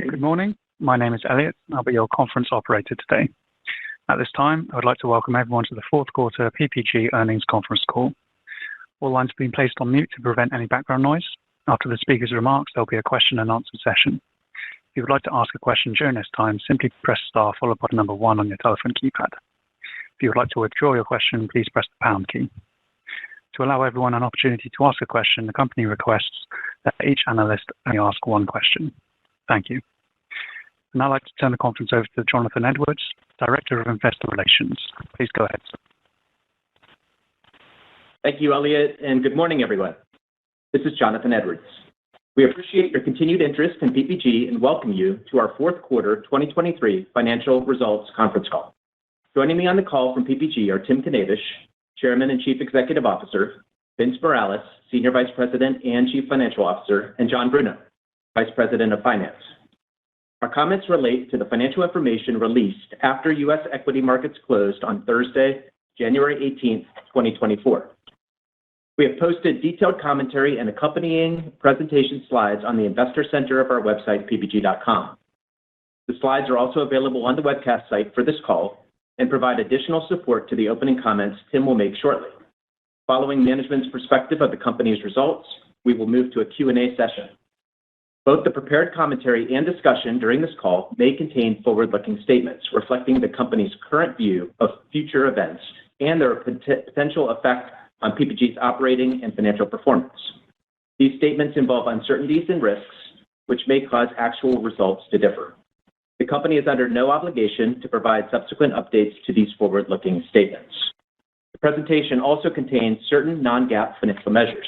Good morning. My name is Elliot, and I'll be your conference operator today. At this time, I would like to welcome everyone to the fourth quarter PPG earnings conference call. All lines have been placed on mute to prevent any background noise. After the speaker's remarks, there'll be a question and answer session. If you would like to ask a question during this time, simply press star followed by the number 1 on your telephone keypad. If you would like to withdraw your question, please press the pound key. To allow everyone an opportunity to ask a question, the company requests that each analyst only ask one question. Thank you. And I'd like to turn the conference over to Jonathan Edwards, Director of Investor Relations. Please go ahead, sir. Thank you, Elliot, and good morning, everyone. This is Jonathan Edwards. We appreciate your continued interest in PPG and welcome you to our fourth quarter 2023 financial results conference call. Joining me on the call from PPG are Tim Knavish, Chairman and Chief Executive Officer, Vince Morales, Senior Vice President and Chief Financial Officer, and John Bruno, Vice President of Finance. Our comments relate to the financial information released after U.S. equity markets closed on Thursday, January 18th, 2024. We have posted detailed commentary and accompanying presentation slides on the Investor Center of our website, ppg.com. The slides are also available on the webcast site for this call and provide additional support to the opening comments Tim will make shortly. Following management's perspective of the company's results, we will move to a Q&A session. Both the prepared commentary and discussion during this call may contain forward-looking statements reflecting the company's current view of future events and their potential effect on PPG's operating and financial performance. These statements involve uncertainties and risks, which may cause actual results to differ. The company is under no obligation to provide subsequent updates to these forward-looking statements. The presentation also contains certain non-GAAP financial measures.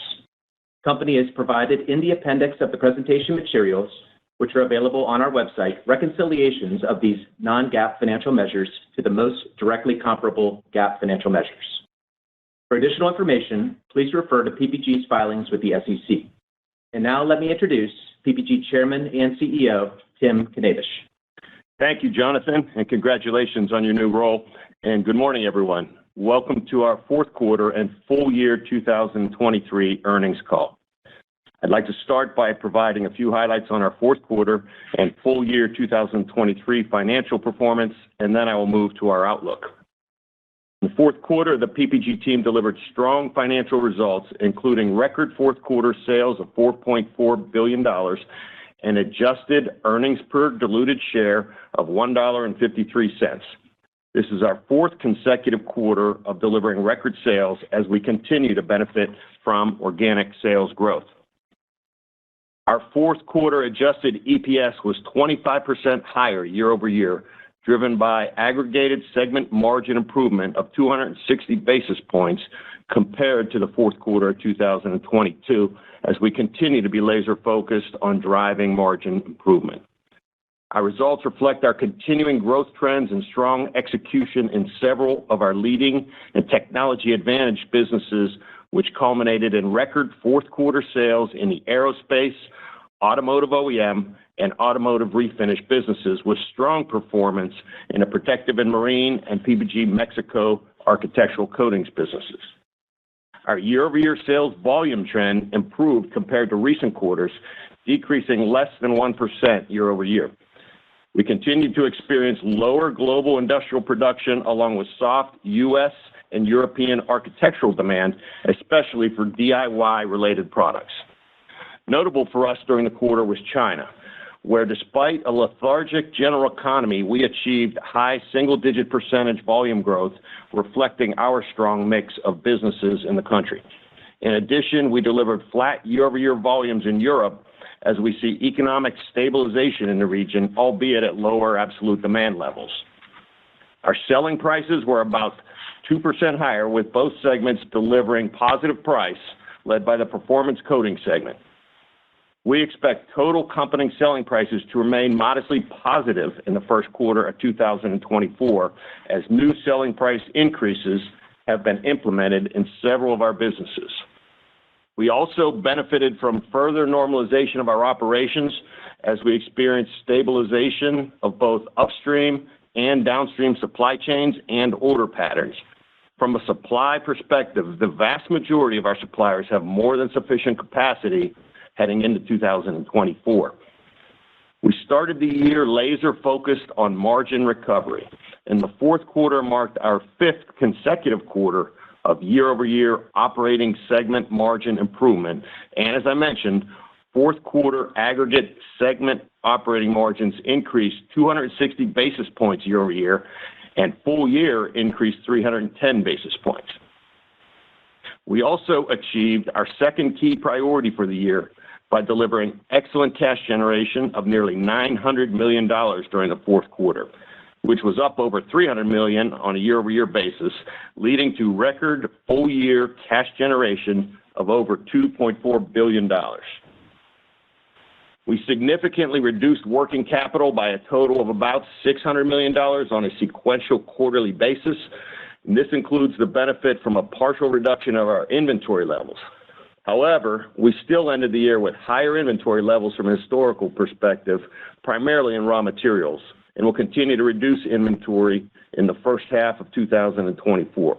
The company has provided in the appendix of the presentation materials, which are available on our website, reconciliations of these non-GAAP financial measures to the most directly comparable GAAP financial measures. For additional information, please refer to PPG's filings with the SEC. And now let me introduce PPG Chairman and CEO, Tim Knavish. Thank you, Jonathan, and congratulations on your new role. And good morning, everyone. Welcome to our fourth quarter and full year 2023 earnings call. I'd like to start by providing a few highlights on our fourth quarter and full year 2023 financial performance, and then I will move to our outlook. In the fourth quarter, the PPG team delivered strong financial results, including record fourth quarter sales of $4.4 billion and adjusted earnings per diluted share of $1.53. This is our fourth consecutive quarter of delivering record sales as we continue to benefit from organic sales growth. Our fourth quarter adjusted EPS was 25% higher year over year, driven by aggregated segment margin improvement of 260 basis points compared to the fourth quarter of 2022, as we continue to be laser-focused on driving margin improvement. Our results reflect our continuing growth trends and strong execution in several of our leading and technology-advantaged businesses, which culminated in record fourth quarter sales in the aerospace, automotive OEM, and automotive refinish businesses, with strong performance in the protective and marine and PPG Mexico architectural coatings businesses. Our year-over-year sales volume trend improved compared to recent quarters, decreasing less than 1% year over year. We continue to experience lower global industrial production along with soft U.S. and European architectural demand, especially for DIY-related products. Notable for us during the quarter was China, where despite a lethargic general economy, we achieved high single-digit percentage volume growth, reflecting our strong mix of businesses in the country. In addition, we delivered flat year-over-year volumes in Europe as we see economic stabilization in the region, albeit at lower absolute demand levels. Our selling prices were about 2% higher, with both segments delivering positive price, led by the Performance Coatings segment. We expect total company selling prices to remain modestly positive in the first quarter of 2024, as new selling price increases have been implemented in several of our businesses. We also benefited from further normalization of our operations as we experienced stabilization of both upstream and downstream supply chains and order patterns. From a supply perspective, the vast majority of our suppliers have more than sufficient capacity heading into 2024. We started the year laser-focused on margin recovery, and the fourth quarter marked our fifth consecutive quarter of year-over-year operating segment margin improvement. And as I mentioned, fourth quarter aggregate segment operating margins increased 260 basis points year-over-year, and full year increased 310 basis points. We also achieved our second key priority for the year by delivering excellent cash generation of nearly $900 million during the fourth quarter, which was up over $300 million on a year-over-year basis, leading to record full-year cash generation of over $2.4 billion. We significantly reduced working capital by a total of about $600 million on a sequential quarterly basis, and this includes the benefit from a partial reduction of our inventory levels. However, we still ended the year with higher inventory levels from a historical perspective, primarily in raw materials, and will continue to reduce inventory in the first half of 2024.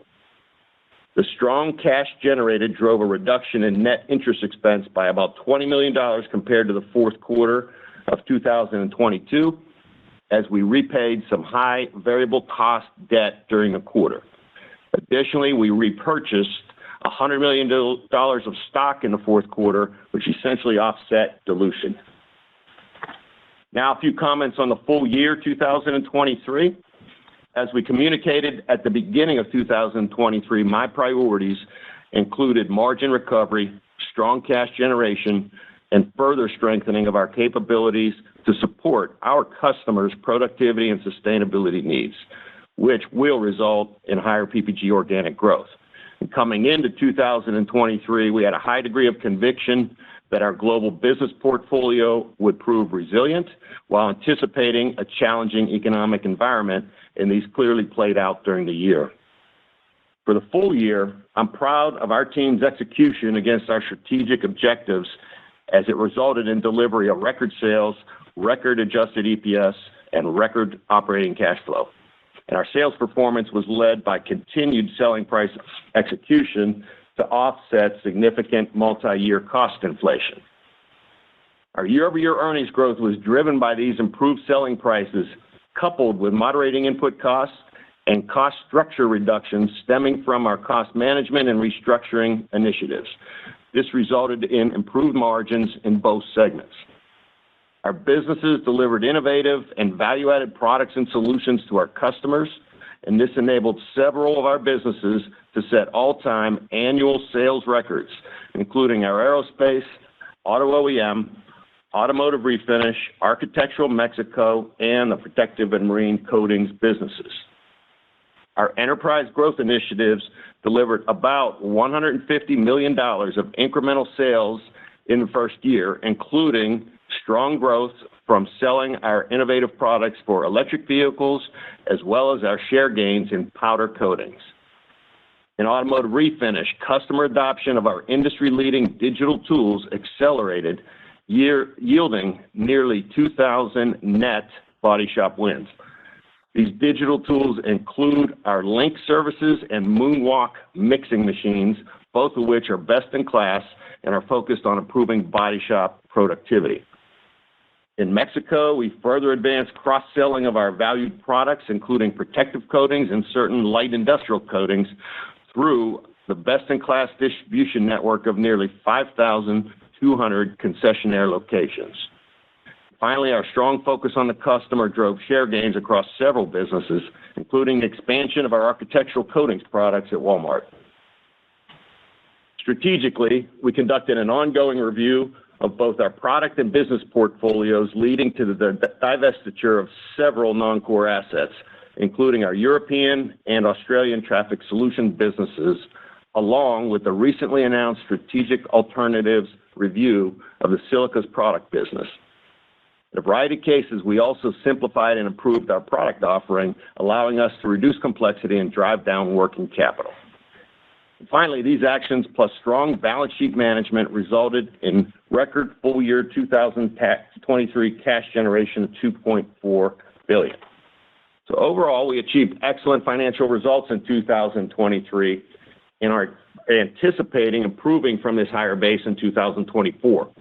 The strong cash generated drove a reduction in net interest expense by about $20 million compared to the fourth quarter of 2022, as we repaid some high variable cost debt during the quarter. Additionally, we repurchased $100 million of stock in the fourth quarter, which essentially offset dilution. Now, a few comments on the full year 2023. As we communicated at the beginning of 2023, my priorities included margin recovery, strong cash generation, and further strengthening of our capabilities to support our customers' productivity and sustainability needs, which will result in higher PPG organic growth. And coming into 2023, we had a high degree of conviction that our global business portfolio would prove resilient while anticipating a challenging economic environment, and these clearly played out during the year. For the full year, I'm proud of our team's execution against our strategic objectives as it resulted in delivery of record sales, record adjusted EPS, and record operating cash flow. And our sales performance was led by continued selling price execution to offset significant multi-year cost inflation. Our year-over-year earnings growth was driven by these improved selling prices, coupled with moderating input costs and cost structure reductions stemming from our cost management and restructuring initiatives. This resulted in improved margins in both segments. Our businesses delivered innovative and value-added products and solutions to our customers, and this enabled several of our businesses to set all-time annual sales records, including our aerospace, auto OEM, automotive refinish, architectural Mexico, and the protective and marine coatings businesses. Our enterprise growth initiatives delivered about $150 million of incremental sales in the first year, including strong growth from selling our innovative products for electric vehicles, as well as our share gains in powder coatings. In automotive refinish, customer adoption of our industry-leading digital tools accelerated, yielding nearly 2,000 net body shop wins. These digital tools include our Link services and Moonwalk mixing machines, both of which are best in class and are focused on improving body shop productivity. In Mexico, we further advanced cross-selling of our valued products, including protective coatings and certain light industrial coatings, through the best-in-class distribution network of nearly 5,200 concessionaire locations. Finally, our strong focus on the customer drove share gains across several businesses, including the expansion of our architectural coatings products at Walmart. Strategically, we conducted an ongoing review of both our product and business portfolios, leading to the divestiture of several non-core assets, including our European and Australian traffic solution businesses, along with the recently announced strategic alternatives review of the silicas product business. In a variety of cases, we also simplified and improved our product offering, allowing us to reduce complexity and drive down working capital. And finally, these actions, plus strong balance sheet management, resulted in record full year 2023 cash generation of $2.4 billion. So overall, we achieved excellent financial results in 2023 and are anticipating improving from this higher base in 2024.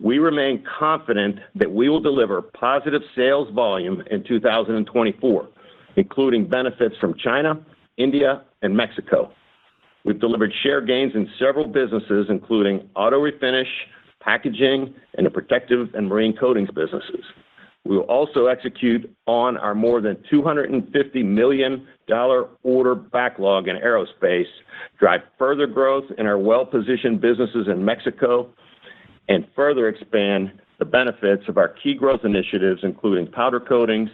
we remain confident that we will deliver positive sales volume in 2024, including benefits from China, India, and Mexico. We've delivered share gains in several businesses, including auto refinish, packaging, and the protective and marine coatings businesses. We will also execute on our more than $250 million order backlog in aerospace, drive further growth in our well-positioned businesses in Mexico, and further expand the benefits of our key growth initiatives, including powder coatings,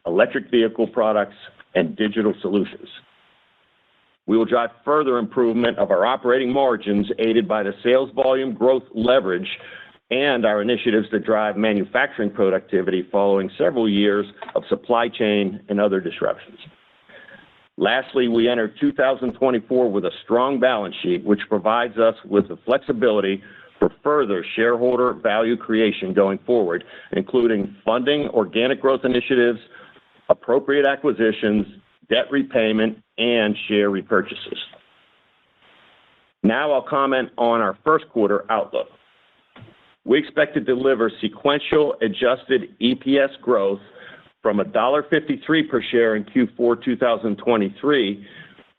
electric vehicle products, and digital solutions. We will drive further improvement of our operating margins, aided by the sales volume growth leverage and our initiatives to drive manufacturing productivity following several years of supply chain and other disruptions. Lastly, we enter 2024 with a strong balance sheet, which provides us with the flexibility for further shareholder value creation going forward, including funding organic growth initiatives, appropriate acquisitions, debt repayment, and share repurchases. Now I'll comment on our first quarter outlook. We expect to deliver sequential adjusted EPS growth from $1.53 per share in Q4 2023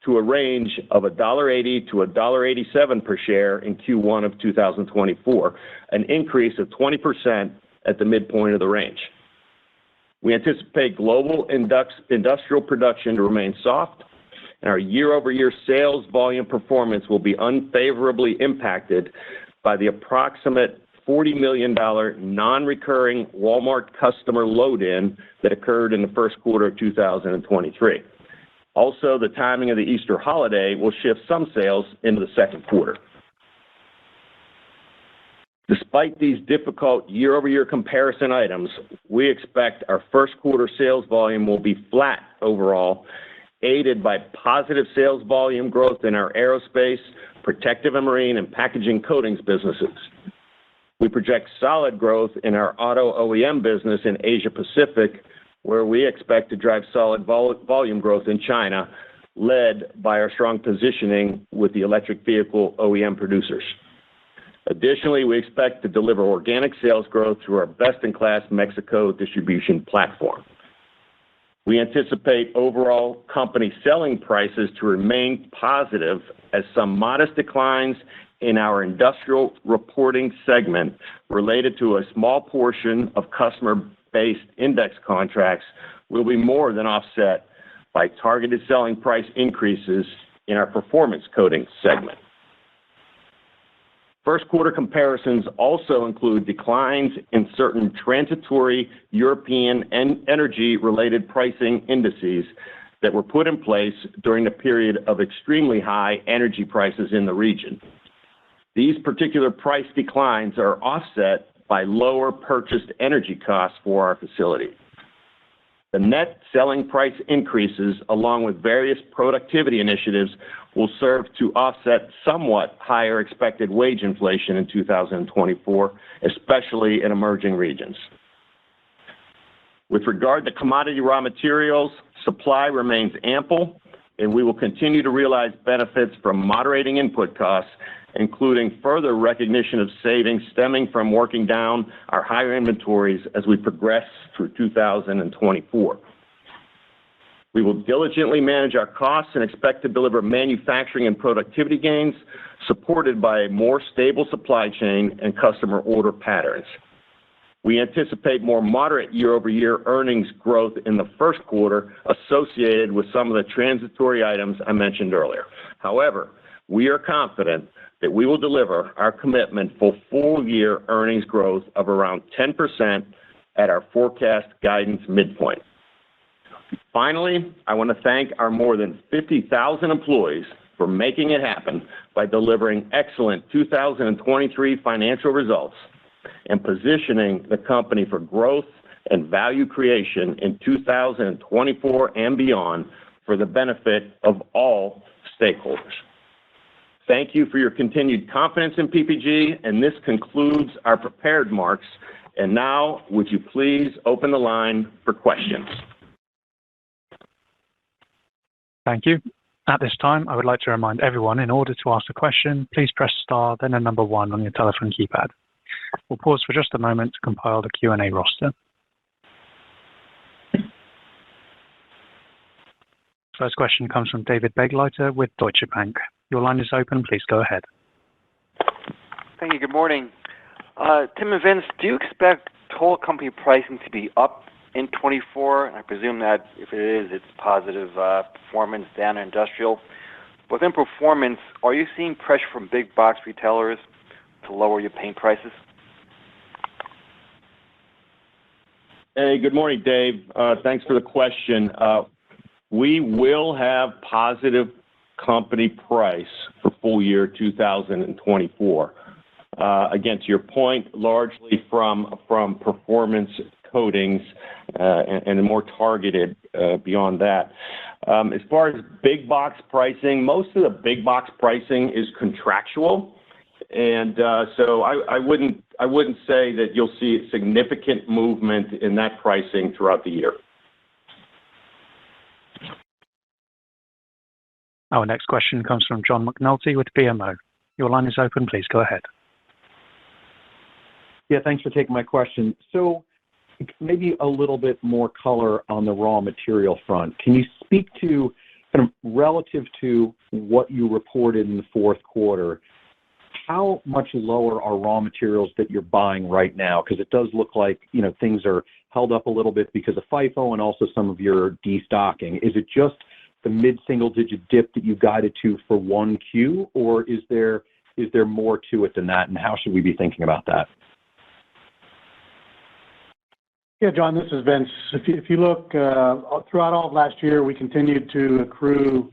to a range of $1.80 to $1.87 per share in Q1 of 2024, an increase of 20% at the midpoint of the range. We anticipate global industrial production to remain soft, and our year-over-year sales volume performance will be unfavorably impacted by the approximate $40 million non-recurring Walmart customer load-in that occurred in the first quarter of 2023. Also, the timing of the Easter holiday will shift some sales into the second quarter. Despite these difficult year-over-year comparison items, we expect our first quarter sales volume will be flat overall, aided by positive sales volume growth in our aerospace, protective and marine, and packaging coatings businesses. We project solid growth in our auto OEM business in Asia Pacific, where we expect to drive solid volume growth in China, led by our strong positioning with the electric vehicle OEM producers. Additionally, we expect to deliver organic sales growth through our best-in-class Mexico distribution platform. We anticipate overall company selling prices to remain positive, as some modest declines in our industrial reporting segment related to a small portion of customer-based index contracts will be more than offset by targeted selling price increases in our performance coatings segment. First quarter comparisons also include declines in certain transitory European and energy-related pricing indices that were put in place during the period of extremely high energy prices in the region. These particular price declines are offset by lower purchased energy costs for our facility. The net selling price increases, along with various productivity initiatives, will serve to offset somewhat higher expected wage inflation in 2024, especially in emerging regions. With regard to commodity raw materials, supply remains ample, and we will continue to realize benefits from moderating input costs, including further recognition of savings stemming from working down our higher inventories as we progress through 2024. We will diligently manage our costs and expect to deliver manufacturing and productivity gains, supported by a more stable supply chain and customer order patterns. We anticipate more moderate year-over-year earnings growth in the first quarter associated with some of the transitory items I mentioned earlier. However, we are confident that we will deliver our commitment for full-year earnings growth of around 10% at our forecast guidance midpoint. Finally, I want to thank our more than 50,000 employees for making it happen by delivering excellent 2023 financial results and positioning the company for growth and value creation in 2024 and beyond for the benefit of all stakeholders. Thank you for your continued confidence in PPG, and this concludes our prepared remarks. And now, would you please open the line for questions? Thank you. At this time, I would like to remind everyone, in order to ask a question, please press star, then the number one on your telephone keypad. We'll pause for just a moment to compile the Q&A roster. First question comes from David Begleiter with Deutsche Bank. Your line is open. Please go ahead. Thank you. Good morning. Tim and Vince, do you expect total company pricing to be up in 24? And I presume that if it is, it's positive performance down in industrial. Within performance, are you seeing pressure from big box retailers to lower your paint prices? Hey, good morning, Dave. Thanks for the question. We will have positive company price for full year 2024. Again, to your point, largely from performance coatings and more targeted beyond that. As far as big box pricing, most of the big box pricing is contractual, and so I wouldn't say that you'll see significant movement in that pricing throughout the year. Our next question comes from John McNulty with BMO. Your line is open. Please go ahead. Yeah, thanks for taking my question. So maybe a little bit more color on the raw material front. Can you speak to kind of relative to what you reported in the fourth quarter, how much lower are raw materials that you're buying right now? Because it does look like, you know, things are held up a little bit because of FIFO and also some of your destocking. Is it just the mid-single-digit dip that you guided to for 1Q, or is there more to it than that, and how should we be thinking about that? Yeah, John, this is Vince. If you look throughout all of last year, we continued to accrue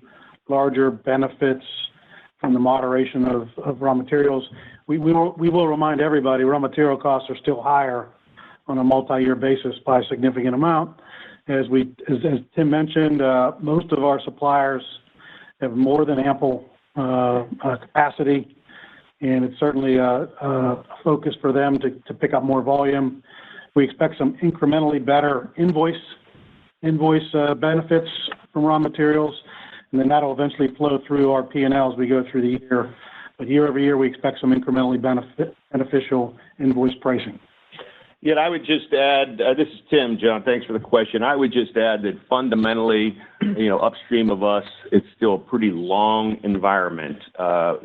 larger benefits from the moderation of raw materials. We will remind everybody raw material costs are still higher on a multi-year basis by a significant amount. As Tim mentioned, most of our suppliers have more than ample capacity, and it's certainly a focus for them to pick up more volume. We expect some incrementally better invoice benefits from raw materials, and then that'll eventually flow through our P&L as we go through the year. But year over year, we expect some incrementally beneficial invoice pricing. Yeah, I would just add, this is Tim, John, thanks for the question. I would just add that fundamentally, you know, upstream of us, it's still a pretty long environment.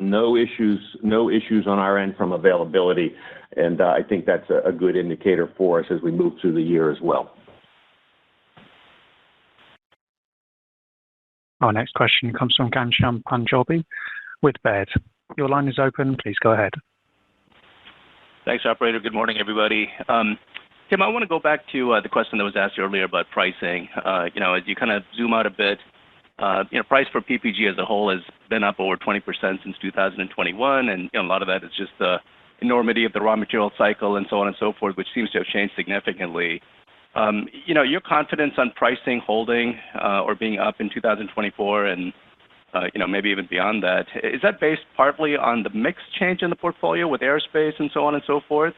No issues on our end from availability, and I think that's a good indicator for us as we move through the year as well. Our next question comes from Ghansham Panjabi with Baird. Your line is open. Please go ahead. Thanks, operator. Good morning, everybody. Tim, I want to go back to the question that was asked earlier about pricing. You know, as you kind of zoom out a bit, you know, price for PPG as a whole has been up over 20% since 2021, and you know, a lot of that is just the enormity of the raw material cycle and so on and so forth, which seems to have changed significantly. You know, your confidence on pricing holding or being up in 2024 and you know, maybe even beyond that, is that based partly on the mix change in the portfolio with aerospace and so on and so forth?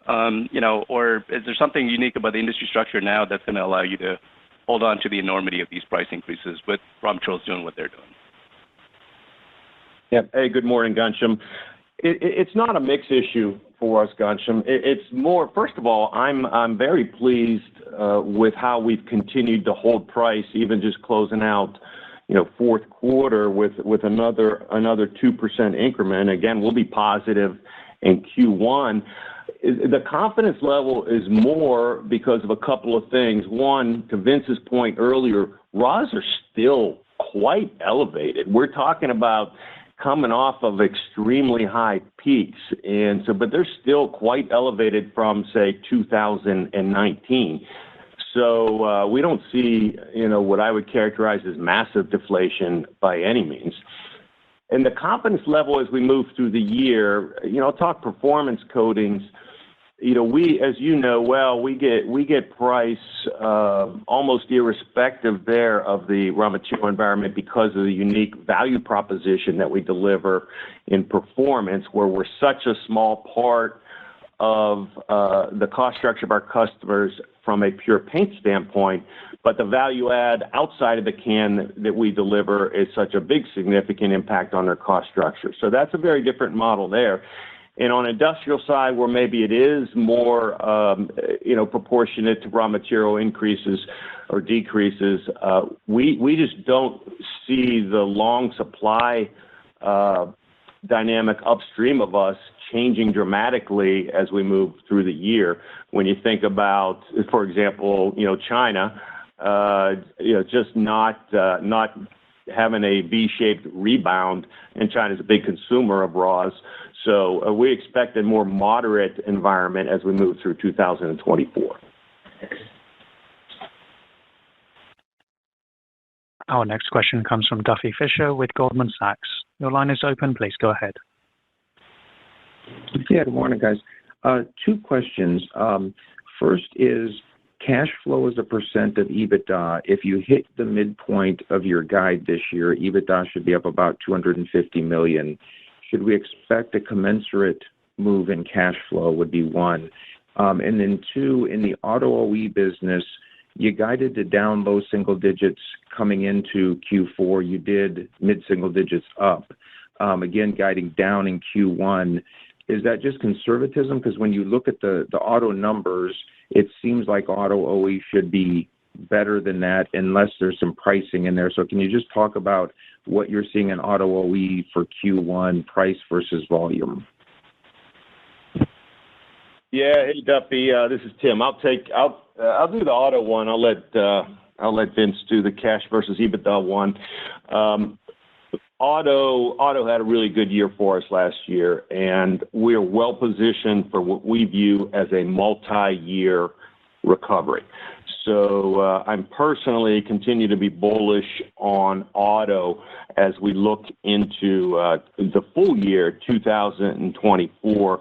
You know, or is there something unique about the industry structure now that's going to allow you to hold on to the enormity of these price increases with raw materials doing what they're doing? Yeah. Hey, good morning, Ghansham. It's not a mix issue for us, Ghansham. It's more, first of all, I'm very pleased with how we've continued to hold price, even just closing out, you know, fourth quarter with another 2% increment. Again, we'll be positive in Q1. The confidence level is more because of a couple of things. One, to Vince's point earlier, raws are still quite elevated. We're talking about coming off of extremely high peaks, and so, but they're still quite elevated from, say, 2019. So we don't see, you know, what I would characterize as massive deflation by any means. And the confidence level as we move through the year, you know, I'll talk performance coatings. You know, we, as you know well, we get price almost irrespective there of the raw material environment because of the unique value proposition that we deliver in performance, where we're such a small part of the cost structure of our customers from a pure paint standpoint, but the value add outside of the can that we deliver is such a big significant impact on their cost structure. So that's a very different model there. And on industrial side, where maybe it is more, proportionate to raw material increases or decreases, we just don't see the long supply dynamic upstream of us changing dramatically as we move through the year. When you think about, for example, China, just not having a V-shaped rebound, and China's a big consumer of raws. So we expect a more moderate environment as we move through 2024. Our next question comes from Duffy Fischer with Goldman Sachs. Your line is open. Please go ahead. Yeah, good morning, guys. Two questions. First is cash flow as a percent of EBITDA. If you hit the midpoint of your guide this year, EBITDA should be up about $250 million. Should we expect a commensurate move in cash flow would be one. And then two, in the auto OE business, you guided to down low single digits coming into Q4. You did mid-single digits up. Again, guiding down in Q1. Is that just conservatism? Because when you look at the auto numbers, it seems like auto OE should be better than that unless there's some pricing in there. So can you just talk about what you're seeing in auto OE for Q1, price versus volume? Yeah, hey Duffy, this is Tim. I'll do the auto one. I'll let Vince do the cash versus EBITDA one. Auto had a really good year for us last year, and we're well positioned for what we view as a multi-year recovery. So I'm personally continue to be bullish on auto as we look into the full year 2024.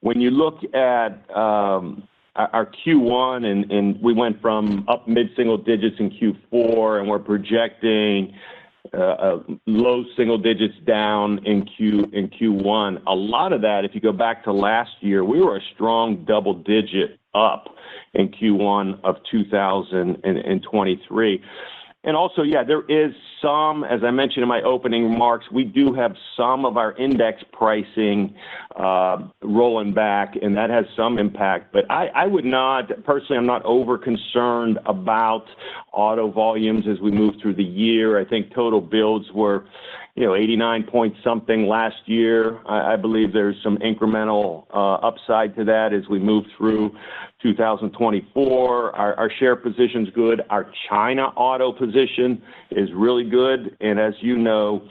When you look at our Q1, and we went from up mid-single digits in Q4, and we're projecting low single digits down in Q1. A lot of that, if you go back to last year, we were a strong double-digit up in Q1 of 2023. And also, yeah, there is some, as I mentioned in my opening remarks, we do have some of our index pricing rolling back, and that has some impact. But I would not, personally, I'm not over concerned about auto volumes as we move through the year. I think total builds were, 89 point something last year. I believe there's some incremental upside to that as we move through 2024. Our share position's good. Our China auto position is really good. And as you know,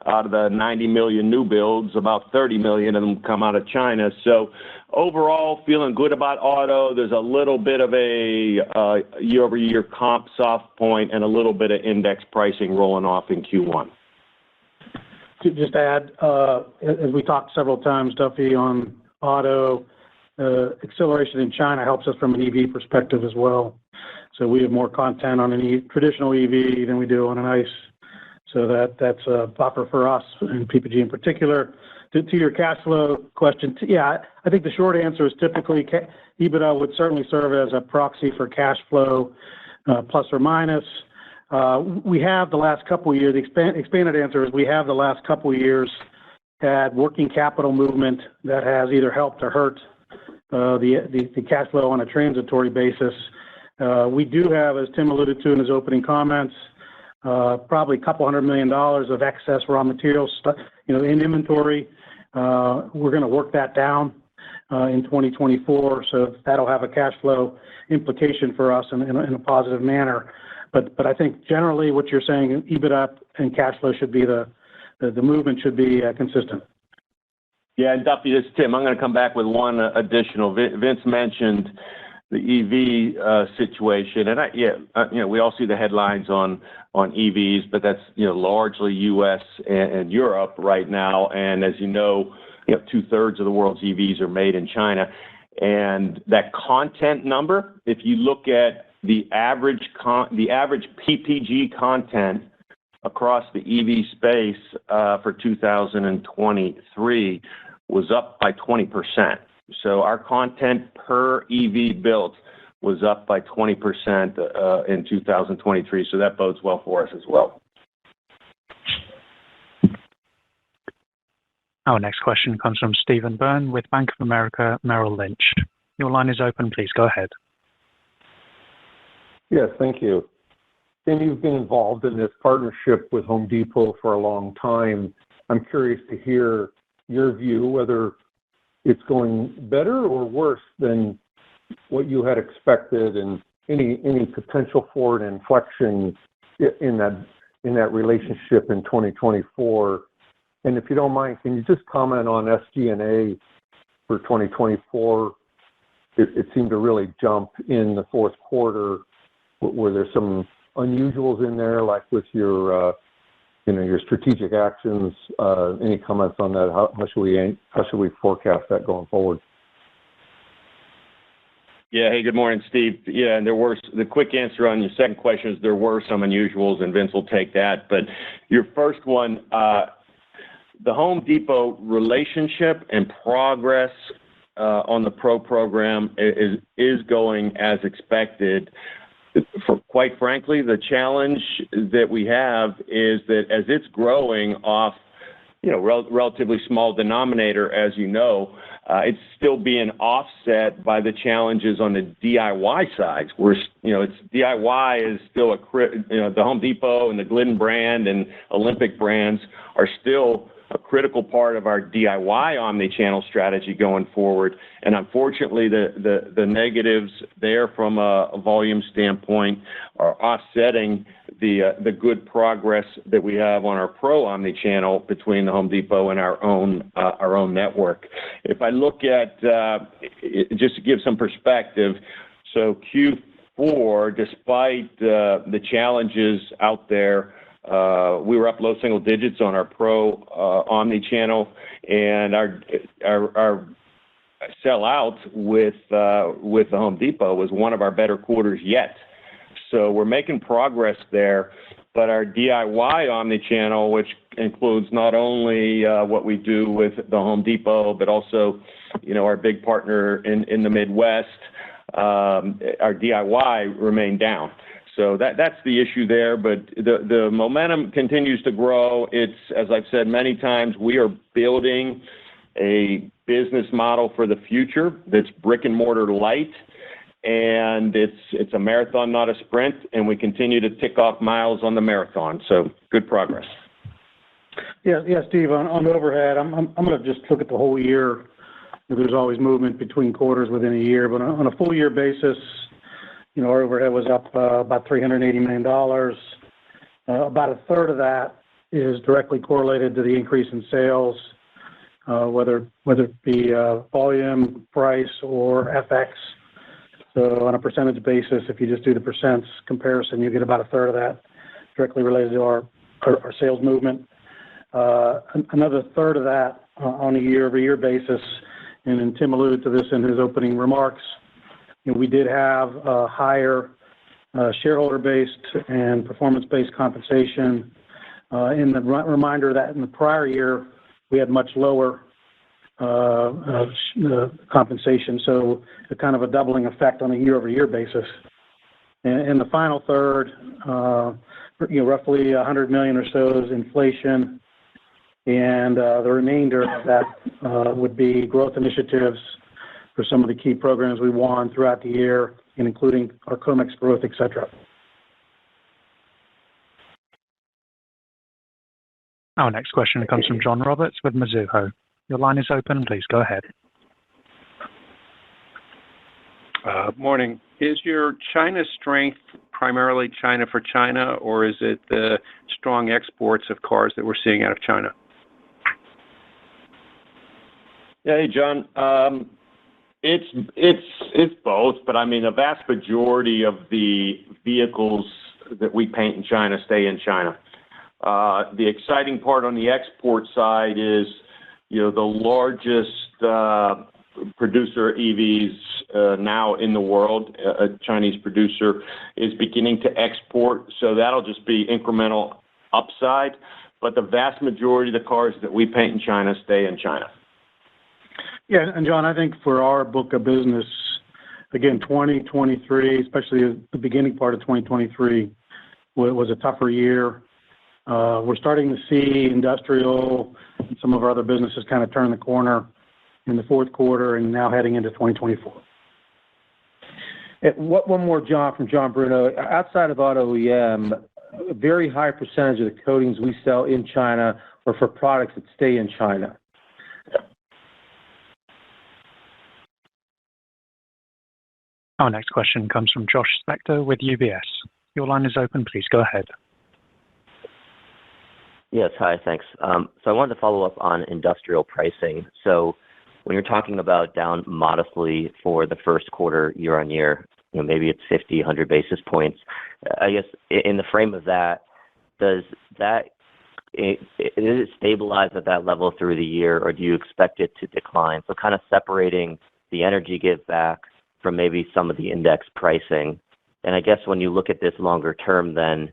out of the 90 million new builds, about 30 million of them come out of China. So overall, feeling good about auto. There's a little bit of a year-over-year comp soft point and a little bit of index pricing rolling off in Q1. To just add, as we talked several times, Duffy, on auto, acceleration in China helps us from an EV perspective as well. So we have more content on a traditional EV than we do on an ICE. So that's a buffer for us and PPG in particular. To your cash flow question, yeah, I think the short answer is typically EBITDA would certainly serve as a proxy for cash flow, plus or minus. We have the last couple of years, the expanded answer is we have the last couple of years had working capital movement that has either helped or hurt the cash flow on a transitory basis. We do have, as Tim alluded to in his opening comments, probably $200 million of excess raw materials, in inventory. We're going to work that down in 2024, so that'll have a cash flow implication for us in a positive manner. But I think generally what you're saying, EBITDA and cash flow should be the movement should be consistent. Yeah, and Duffy, this is Tim. I'm going to come back with one additional. Vince mentioned the EV situation, and we all see the headlines on EVs, but that's largely U.S. and Europe right now. And as you know, 2/3 of the world's EVs are made in China, and that content number, if you look at the average PPG content across the EV space for 2023 was up by 20%. So our content per EV built was up by 20% in 2023. So that bodes well for us as well. Our next question comes from Stephen Byrne with Bank of America Merrill Lynch. Your line is open. Please go ahead. Yes, thank you. Tim, you've been involved in this partnership with Home Depot for a long time. I'm curious to hear your view, whether it's going better or worse than what you had expected, and any potential for an inflection in that relationship in 2024. And if you don't mind, can you just comment on SG&A for 2024? It seemed to really jump in the fourth quarter. Were there some unusuals in there, like with your strategic actions? Any comments on that? How should we forecast that going forward? Yeah. Hey, good morning, Steve. Yeah, and the quick answer on your second question is there were some unusuals, and Vince will take that. But your first one, the Home Depot relationship and progress on the Pro program is going as expected. Quite frankly, the challenge that we have is that as it's growing off, relatively small denominator, as you know, it's still being offset by the challenges on the DIY side. DIY is still the Home Depot and the Glidden brand and Olympic brands are still a critical part of our DIY omni-channel strategy going forward. And unfortunately, the negatives there from a volume standpoint are offsetting the good progress that we have on our Pro omni-channel between the Home Depot and our own network. If I look at, just to give some perspective, so Q4, despite the challenges out there, we were up low single digits on our Pro omni-channel, and our sell-out with the Home Depot was one of our better quarters yet. So we're making progress there, but our DIY omni-channel, which includes not only what we do with the Home Depot, but also, our big partner in the Midwest, our DIY remained down. So that's the issue there, but the momentum continues to grow. It's, as I've said many times, we are building a business model for the future that's brick and mortar light, and it's a marathon, not a sprint, and we continue to tick off miles on the marathon. So good progress. Yeah, Steve, on overhead, I'm going to just look at the whole year. There's always movement between quarters within a year, but on a full year basis, our overhead was up about $380 million. About a third of that is directly correlated to the increase in sales, whether it be volume, price, or FX. So on a percentage basis, if you just do the percents comparison, you get about a third of that directly related to our sales movement. Another third of that on a year-over-year basis, and then Tim alluded to this in his opening remarks, we did have a higher shareholder-based and performance-based compensation. In the reminder that in the prior year, we had much lower compensation, so a kind of a doubling effect on a year-over-year basis. And the final third, roughly $100 million or so is inflation, and the remainder of that would be growth initiatives for some of the key programs we won throughout the year, and including our Comex growth, et cetera. Our next question comes from John Roberts with Mizuho. Your line is open. Please go ahead. Morning. Is your China strength primarily China for China, or is it the strong exports of cars that we're seeing out of China? Yeah, hey, John. It's both, but I mean, the vast majority of the vehicles that we paint in China stay in China. The exciting part on the export side is, the largest producer of EVs now in the world, a Chinese producer, is beginning to export. So that'll just be incremental upside. But the vast majority of the cars that we paint in China stay in China. Yeah, and John, I think for our book of business, again, 2023, especially the beginning part of 2023, was a tougher year. We're starting to see industrial and some of our other businesses kind of turn the corner in the fourth quarter and now heading into 2024. One more, John, from John Bruno. Outside of auto OEM, a very high percentage of the coatings we sell in China are for products that stay in China. Our next question comes from Josh Spector with UBS. Your line is open. Please go ahead. Yes. Hi, thanks. So I wanted to follow up on industrial pricing. So when you're talking about down modestly for the first quarter year-on-year, maybe it's 50, 100 basis points. I guess in the frame of that, does it stabilize at that level through the year, or do you expect it to decline? So kind of separating the energy give back from maybe some of the index pricing. And I guess when you look at this longer term, then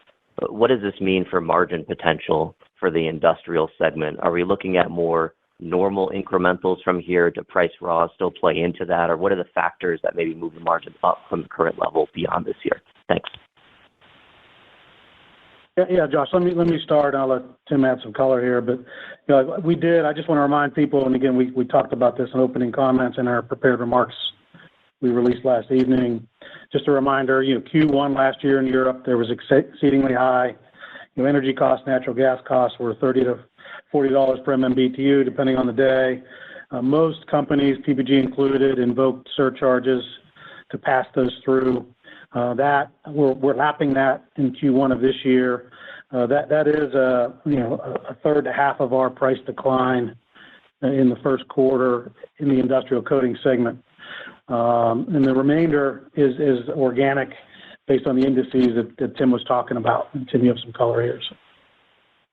what does this mean for margin potential for the industrial segment? Are we looking at more normal incrementals from here? Do price raws still play into that? Or what are the factors that maybe move the margin up from the current level beyond this year? Thanks. Yeah, Josh, let me start, and I'll let Tim add some color here. But I just want to remind people, and again, we talked about this in opening comments in our prepared remarks we released last evening. Just a reminder, Q1 last year in Europe, there was exceedingly high energy costs, natural gas costs were $30 to $40 per MMBTU, depending on the day. Most companies, PPG included, invoked surcharges to pass those through. We're lapping that in Q1 of this year. That is a third to half of our price decline in the first quarter in the industrial coating segment. And the remainder is organic based on the indices that Tim was talking about. And Tim, you have some color here. So.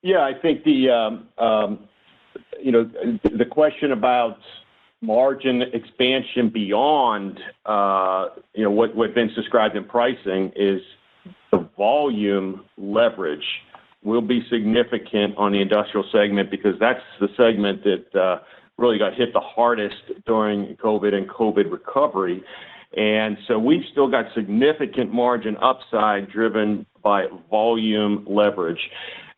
Yeah, I think the question about margin expansion beyond what Vince described in pricing is the volume leverage will be significant on the industrial segment, because that's the segment that really got hit the hardest during COVID and COVID recovery. And so we've still got significant margin upside driven by volume leverage.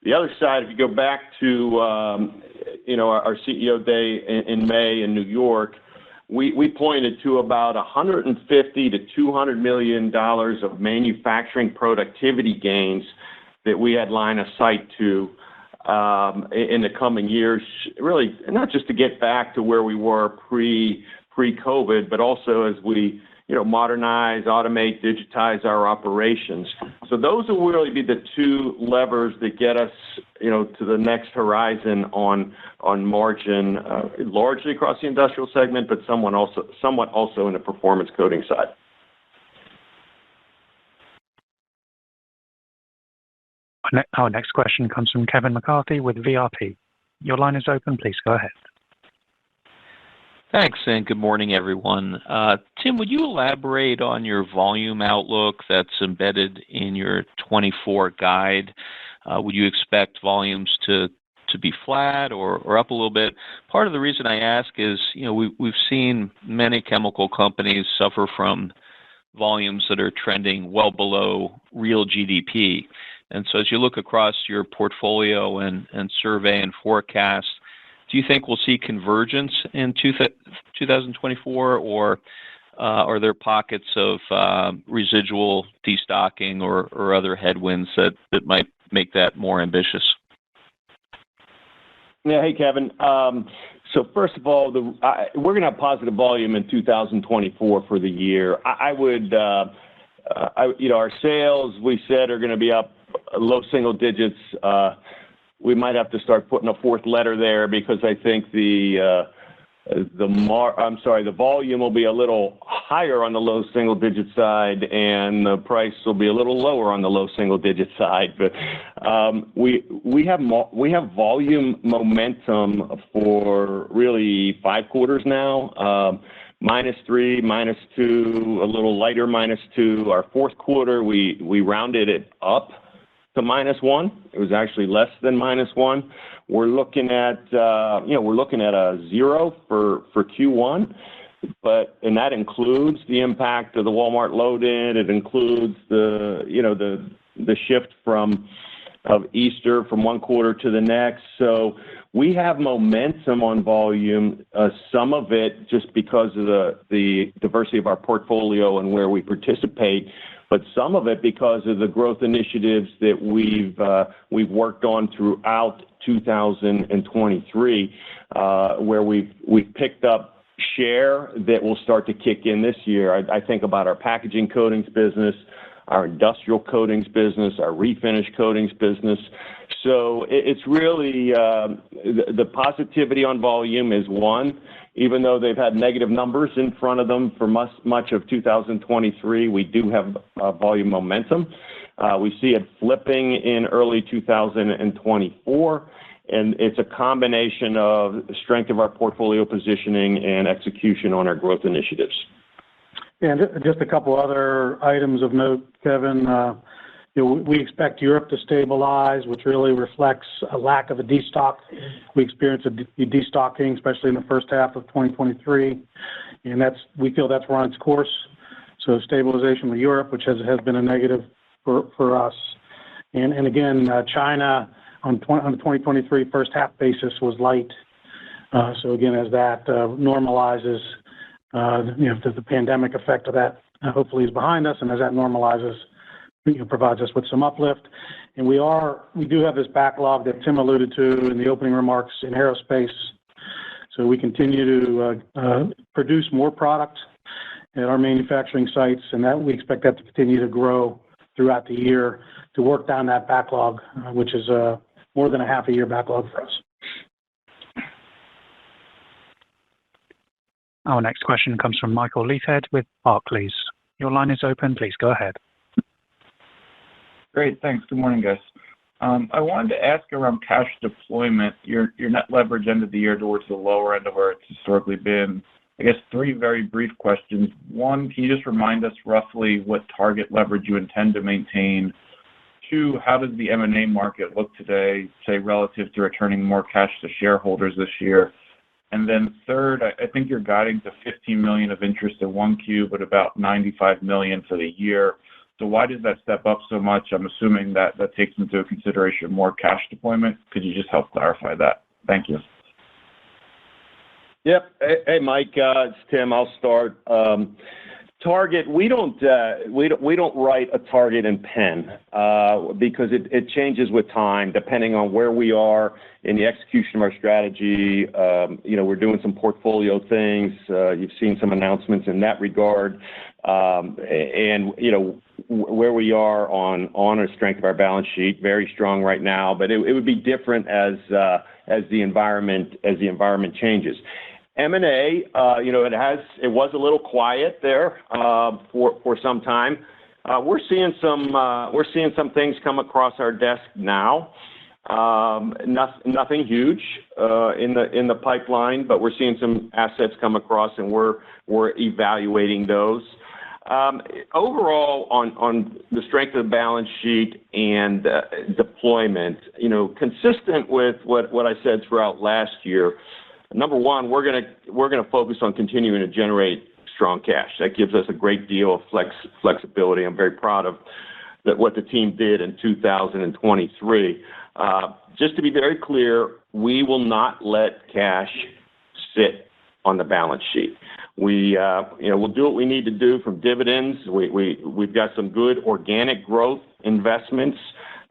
The other side, if you go back to our CEO day in May in New York, we pointed to about $150 to $200 million of manufacturing productivity gains that we had line of sight to in the coming years, really not just to get back to where we were pre-COVID, but also as we modernize, automate, digitize our operations. So those will really be the two levers that get us, to the next horizon on margin, largely across the industrial segment, but somewhat also in the performance coating side. Our next question comes from Kevin McCarthy with VRP. Your line is open. Please go ahead. Thanks, and good morning, everyone. Tim, would you elaborate on your volume outlook that's embedded in your 24 guide? Would you expect volumes to be flat or up a little bit? Part of the reason I ask is, we've seen many chemical companies suffer from volumes that are trending well below real GDP. And so as you look across your portfolio and survey and forecast, do you think we'll see convergence in 2024, or are there pockets of residual destocking or other headwinds that might make that more ambitious? Yeah, hey, Kevin. So first of all, we're going to have positive volume in 2024 for the year. Our sales, we said, are going to be up low single digits. We might have to start putting a fourth letter there, because I think the volume will be a little higher on the low single digit side, and the price will be a little lower on the low single digit side. But we have volume momentum for really 5 quarters now. -3, -2, a little lighter -2. Our fourth quarter, we rounded it up to -1. It was actually less than -1. We're looking at a 0 for Q1, and that includes the impact of the Walmart load-in. It includes the shift from of Easter from one quarter to the next. So we have momentum on volume, some of it just because of the diversity of our portfolio and where we participate, but some of it because of the growth initiatives that we've worked on throughout 2023, where we've picked up share that will start to kick in this year. I think about our packaging coatings business, our industrial coatings business, our refinish coatings business. So it's really the positivity on volume is one. Even though they've had negative numbers in front of them for much of 2023, we do have volume momentum. We see it flipping in early 2024. And it's a combination of the strength of our portfolio positioning and execution on our growth initiatives. Yeah, and just a couple other items of note, Kevin. We expect Europe to stabilize, which really reflects a lack of a destock. We experienced a destocking, especially in the first half of 2023, and we feel that's run its course. So stabilization with Europe, which has been a negative for us. And again, China on the 2023 first half basis was light. So again, as that normalizes, the pandemic effect of that hopefully is behind us, and as that normalizes, provides us with some uplift. And we do have this backlog that Tim alluded to in the opening remarks in aerospace. So we continue to produce more product at our manufacturing sites, and that we expect that to continue to grow throughout the year to work down that backlog, which is more than a half a year backlog for us. Our next question comes from Michael Leithead with Barclays. Your line is open. Please go ahead. Great. Thanks. Good morning, guys. I wanted to ask around cash deployment. Your net leverage ended the year towards the lower end of where it's historically been. I guess three very brief questions. One, can you just remind us roughly what target leverage you intend to maintain? Two, how does the M&A market look today, say, relative to returning more cash to shareholders this year? And then third, I think you're guiding to $15 million of interest in 1Q, but about $95 million for the year. So why does that step up so much? I'm assuming that takes into consideration more cash deployment. Could you just help clarify that? Thank you. Yep. Hey, Mike, it's Tim. I'll start. Target, we don't write a target in pen because it changes with time depending on where we are in the execution of our strategy. We're doing some portfolio things. You've seen some announcements in that regard, and where we are on the strength of our balance sheet, very strong right now. But it would be different as the environment changes. M&A, it was a little quiet there for some time. We're seeing some things come across our desk now. Nothing huge in the pipeline, but we're seeing some assets come across, and we're evaluating those. Overall, on the strength of the balance sheet and deployment, consistent with what I said throughout last year. Number one, we're gonna focus on continuing to generate strong cash. That gives us a great deal of flexibility. I'm very proud of what the team did in 2023. Just to be very clear, we will not let cash sit on the balance sheet. We'll do what we need to do from dividends. We've got some good organic growth investments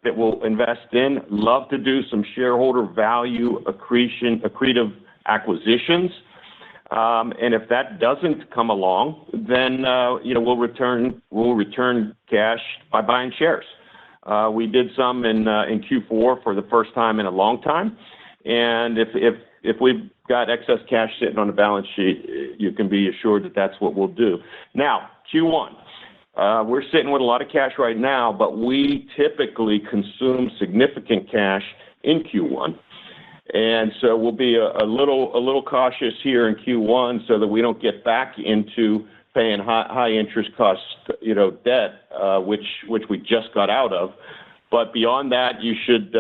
that we'll invest in. Love to do some shareholder value accretive acquisitions. And if that doesn't come along, then we'll return cash by buying shares. We did some in Q4 for the first time in a long time. And if we've got excess cash sitting on the balance sheet, you can be assured that that's what we'll do. Now, Q1. We're sitting with a lot of cash right now, but we typically consume significant cash in Q1. And so we'll be a little cautious here in Q1 so that we don't get back into paying high interest cost debt, which we just got out of. But beyond that, you should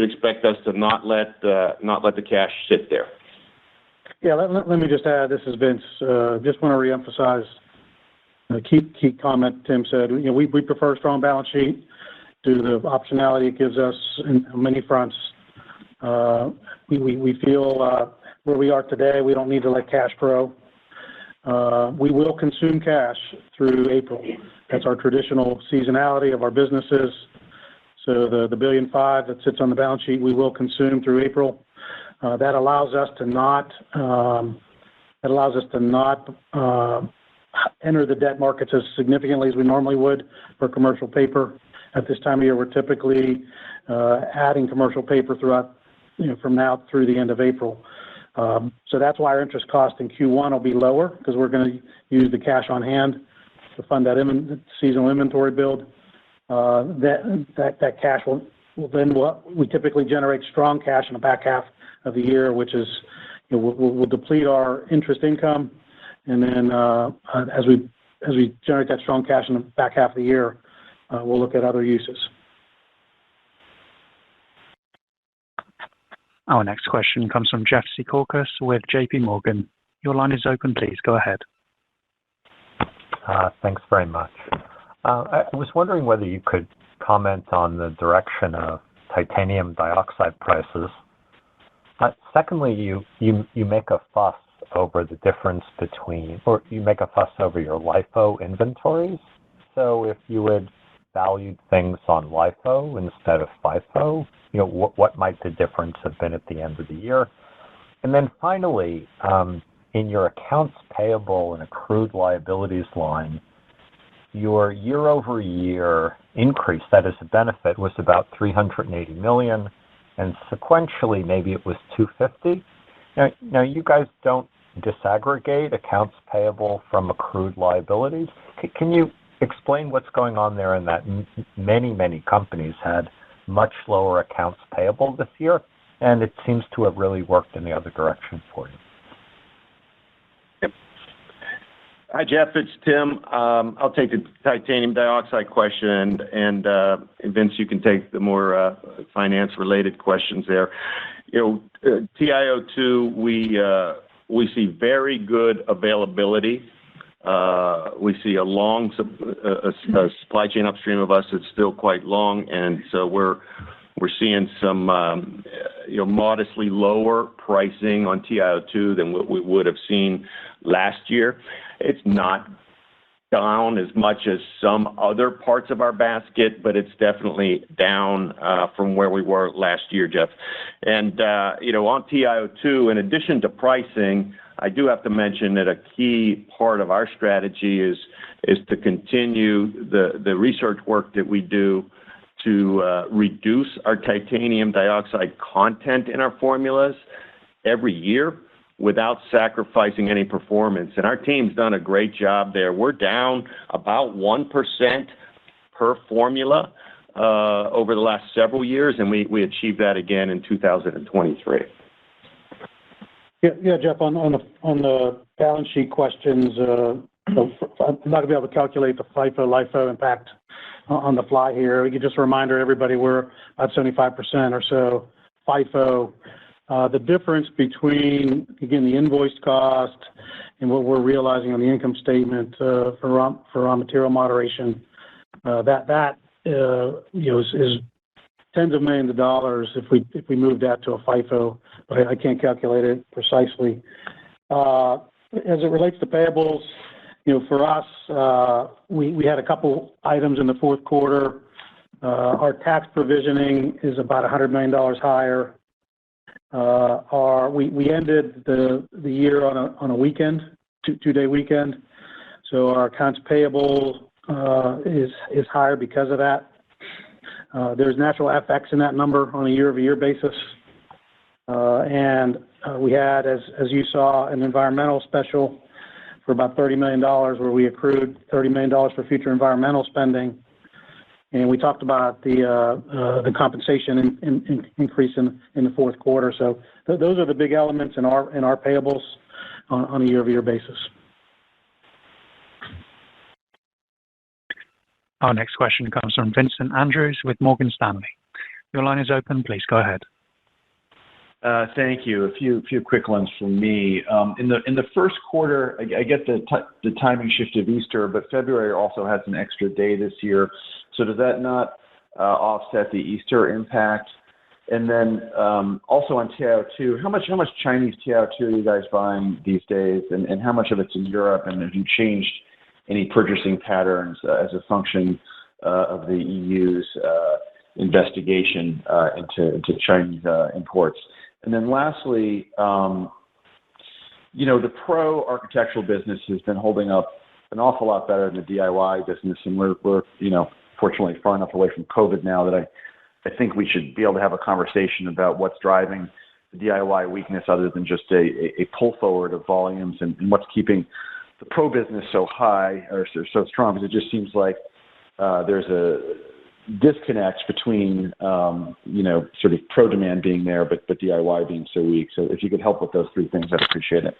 expect us to not let the cash sit there. Yeah, let me just add. This is Vince. Just want to reemphasize a key comment Tim said. We prefer a strong balance sheet. due to the optionality it gives us in many fronts. We feel where we are today, we don't need to let cash grow. We will consume cash through April. That's our traditional seasonality of our businesses. So the $1.5 billion that sits on the balance sheet, we will consume through April. That allows us to not enter the debt markets as significantly as we normally would for commercial paper. At this time of year, we're typically adding commercial paper throughout, from now through the end of April. So that's why our interest cost in Q1 will be lower, because we're going to use the cash on hand to fund that seasonal inventory build. That cash will then, we typically generate strong cash in the back half of the year, which is, we'll deplete our interest income, and then as we generate that strong cash in the back half of the year, we'll look at other uses. Our next question comes from Jeff Zekauskas with JP Morgan. Your line is open. Please go ahead. Thanks very much. I was wondering whether you could comment on the direction of titanium dioxide prices. Secondly, you make a fuss over the difference between, or you make a fuss over your LIFO inventories. So if you had valued things on LIFO instead of FIFO, what might the difference have been at the end of the year? And then finally, in your accounts payable and accrued liabilities line, your year-over-year increase, that is a benefit, was about $380 million, and sequentially maybe it was $250. Now you guys don't disaggregate accounts payable from accrued liabilities. Can you explain what's going on there, in that many companies had much lower accounts payable this year, and it seems to have really worked in the other direction for you? Yep. Hi, Jeff. It's Tim. I'll take the titanium dioxide question, and Vince, you can take the more finance-related questions there. TiO2, we see very good availability. We see a long supply chain upstream of us that's still quite long, and so we're seeing some modestly lower pricing on TiO2 than what we would have seen last year. It's not down as much as some other parts of our basket, but it's definitely down from where we were last year, Jeff. And on TiO2, in addition to pricing, I do have to mention that a key part of our strategy is to continue the research work that we do to reduce our titanium dioxide content in our formulas every year without sacrificing any performance. And our team's done a great job there. We're down about 1% per formula over the last several years, and we achieved that again in 2023. Yeah, Jeff, on the balance sheet questions, I'm not going to be able to calculate the FIFO, LIFO impact on the fly here. We could just remind everybody we're at 75% or so FIFO. The difference between, again, the invoiced cost and what we're realizing on the income statement for raw material moderation, is tens of millions of dollars if we move that to a FIFO, but I can't calculate it precisely. As it relates to payables, for us, we had a couple items in the fourth quarter. Our tax provisioning is about $100 million higher. We ended the year on a weekend, two-day weekend, so our accounts payable is higher because of that. There's natural FX in that number on a year-over-year basis. And we had, as you saw, an environmental special for about $30 million, where we accrued $30 million for future environmental spending. And we talked about the compensation increase in the fourth quarter. So those are the big elements in our payables on a year-over-year basis. Our next question comes from Vincent Andrews with Morgan Stanley. Your line is open. Please go ahead. Thank you. A few quick ones from me. In the first quarter, I get the timing shift of Easter, but February also has an extra day this year. So does that not offset the Easter impact? And then also on TiO2, how much Chinese TiO2 are you guys buying these days, and how much of it's in Europe? And have you changed any purchasing patterns as a function of the EU's investigation into Chinese imports? And then lastly, the pro architectural business has been holding up an awful lot better than the DIY business, and we're fortunately far enough away from COVID now that I think we should be able to have a conversation about what's driving the DIY weakness other than just a pull forward of volumes and what's keeping the pro business so high or so strong, because it just seems like there's a disconnect between, sort of pro demand being there, but DIY being so weak. So if you could help with those three things, I'd appreciate it.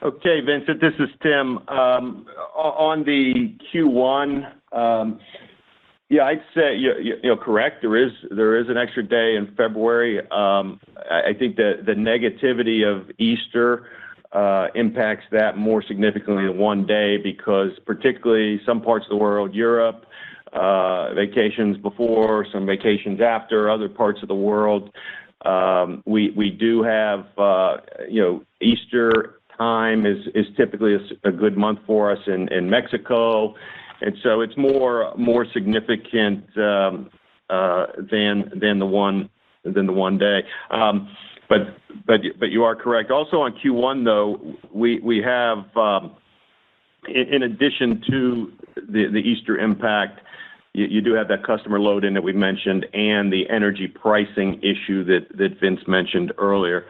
Okay, Vincent, this is Tim. On the Q1, I'd say you're correct. There is an extra day in February. I think that the negativity of Easter impacts that more significantly than one day, because particularly some parts of the world, Europe, vacations before, some vacations after, other parts of the world, we do have Easter time is typically a good month for us in Mexico. And so it's more significant than the one day. But you are correct. Also on Q1 though, we have in addition to the Easter impact, you do have that customer load in that we mentioned, and the energy pricing issue that Vince mentioned earlier.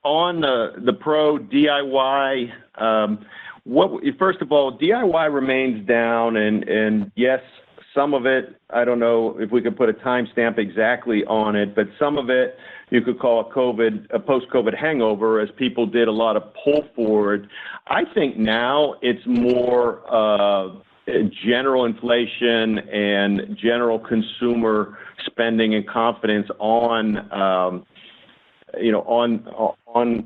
On the pro DIY. First of all, DIY remains down, and yes, some of it, I don't know if we could put a timestamp exactly on it, but some of it you could call a post-COVID hangover, as people did a lot of pull forward. I think now it's more general inflation and general consumer spending and confidence on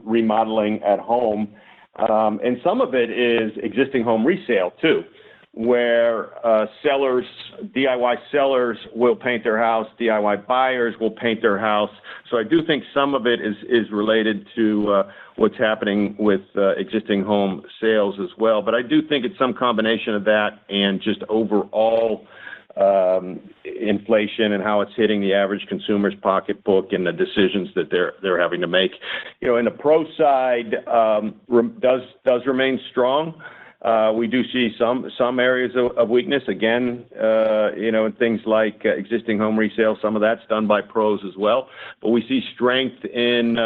remodeling at home. And some of it is existing home resale too, where DIY sellers will paint their house, DIY buyers will paint their house. So I do think some of it is related to what's happening with existing home sales as well. But I do think it's some combination of that and just overall inflation and how it's hitting the average consumer's pocketbook and the decisions that they're having to make. And the pro side does remain strong. We do see some areas of weakness again, in things like existing home resale. Some of that's done by pros as well. But we see strength in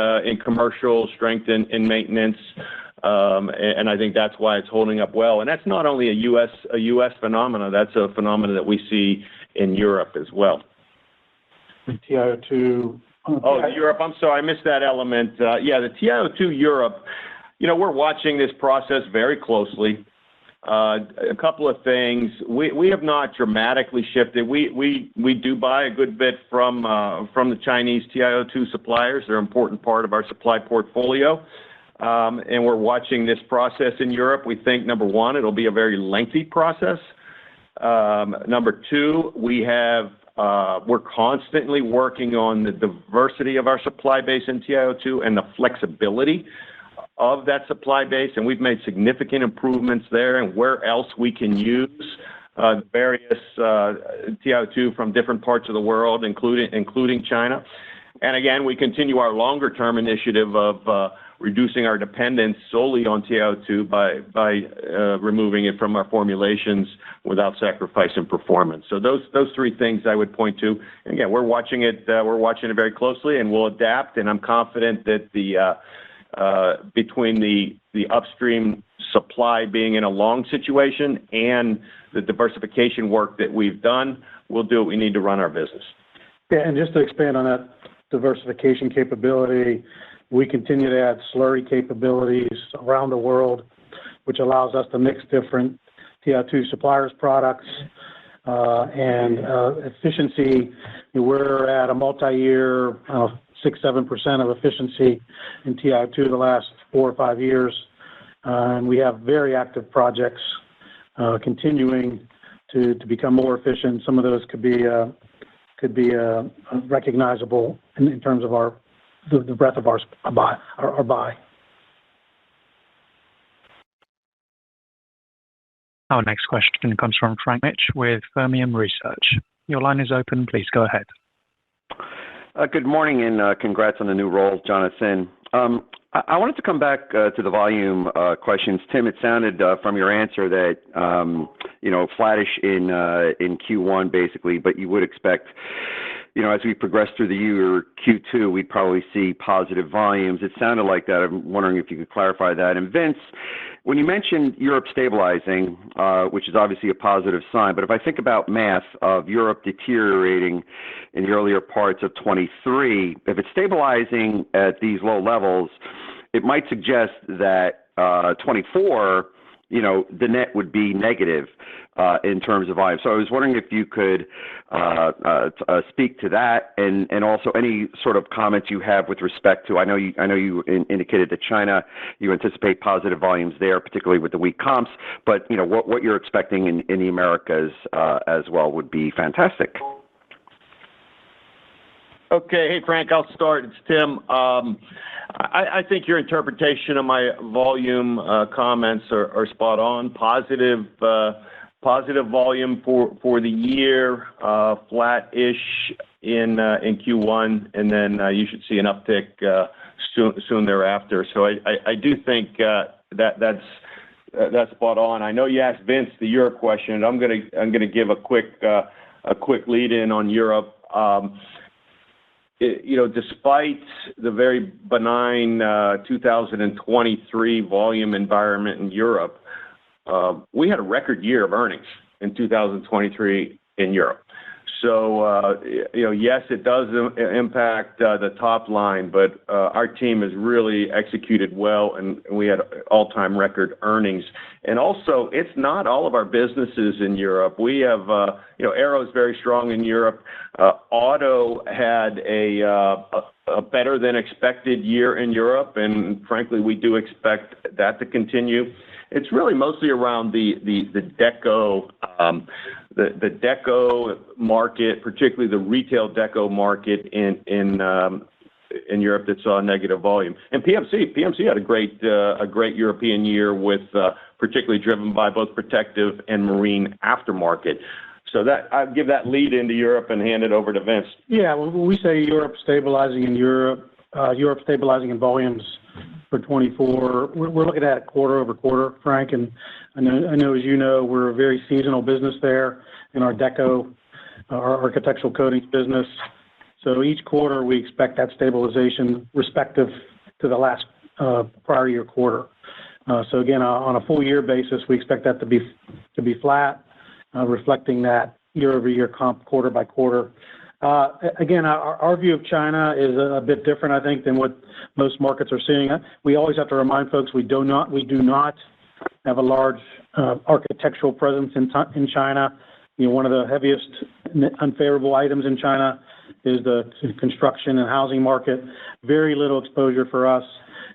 commercial, strength in maintenance. And I think that's why it's holding up well. And that's not only a U.S. phenomenon. That's a phenomenon that we see in Europe as well. TiO2. Europe. I'm sorry, I missed that element. The TiO2 Europe. We're watching this process very closely. A couple of things. We have not dramatically shifted. We do buy a good bit from the Chinese TiO2 suppliers. They're an important part of our supply portfolio. And we're watching this process in Europe. We think, number one, it'll be a very lengthy process. Number two, we're constantly working on the diversity of our supply base in TiO2 and the flexibility of that supply base. And we've made significant improvements there, and where else we can use various TiO2 from different parts of the world, including China. And again, we continue our longer-term initiative of reducing our dependence solely on TiO2 by removing it from our formulations without sacrificing performance. So those three things I would point to. And again, we're watching it very closely, and we'll adapt. And I'm confident that between the upstream supply being in a long situation and the diversification work that we've done, we'll do what we need to run our business. Yeah, and just to expand on that diversification capability, we continue to add slurry capabilities around the world, which allows us to mix different TiO2 suppliers' products and efficiency. We're at a multi-year 6-7% of efficiency in TiO2 the last 4 or 5 years. And we have very active projects continuing to become more efficient. Some of those could be recognizable in terms of the breadth of our buy. Our next question comes from Frank Mitsch with Fermium Research. Your line is open. Please go ahead. Good morning, and congrats on the new role, Jonathan. I wanted to come back to the volume questions. Tim, it sounded from your answer that flattish in Q1 basically, but you would expect, as we progress through the year, Q2, we'd probably see positive volumes. It sounded like that. I'm wondering if you could clarify that. And Vince, when you mentioned Europe stabilizing, which is obviously a positive sign, but if I think about math of Europe deteriorating in the earlier parts of 23, if it's stabilizing at these low levels, it might suggest that 24, the net would be negative in terms of volume. So I was wondering if you could speak to that, and also any sort of comments you have with respect to. I know you indicated that China, you anticipate positive volumes there, particularly with the weak comps. But what you're expecting in the Americas as well would be fantastic. Okay. Hey, Frank, I'll start. It's Tim. I think your interpretation of my volume comments are spot on. Positive volume for the year, flat-ish in Q1, and then you should see an uptick soon thereafter. So I do think that's spot on. I know you asked Vince the Europe question. I'm gonna give a quick lead in on Europe. Despite the very benign 2023 volume environment in Europe, we had a record year of earnings in 2023 in Europe. So, yes, it does impact the top line, but our team has really executed well, and we had all-time record earnings. And also, it's not all of our businesses in Europe. We have, Aero is very strong in Europe. Auto had a better than expected year in Europe, and frankly, we do expect that to continue. It's really mostly around the deco, the deco market, particularly the retail deco market in Europe that saw negative volume. And PMC had a great European year with particularly driven by both protective and marine aftermarket. So that I'll give that lead into Europe and hand it over to Vince. Yeah, when we say Europe stabilizing in Europe stabilizing in volumes for 24, we're looking at quarter-over-quarter, Frank, and I know, as you know, we're a very seasonal business there in our deco, our architectural coatings business. So each quarter, we expect that stabilization respective to the last prior year quarter. So again, on a full year basis, we expect that to be flat, reflecting that year-over-year comp quarter by quarter. Again, our view of China is a bit different, I think, than what most markets are seeing. We always have to remind folks we do not have a large architectural presence in China. One of the heaviest unfavorable items in China is the construction and housing market. Very little exposure for us.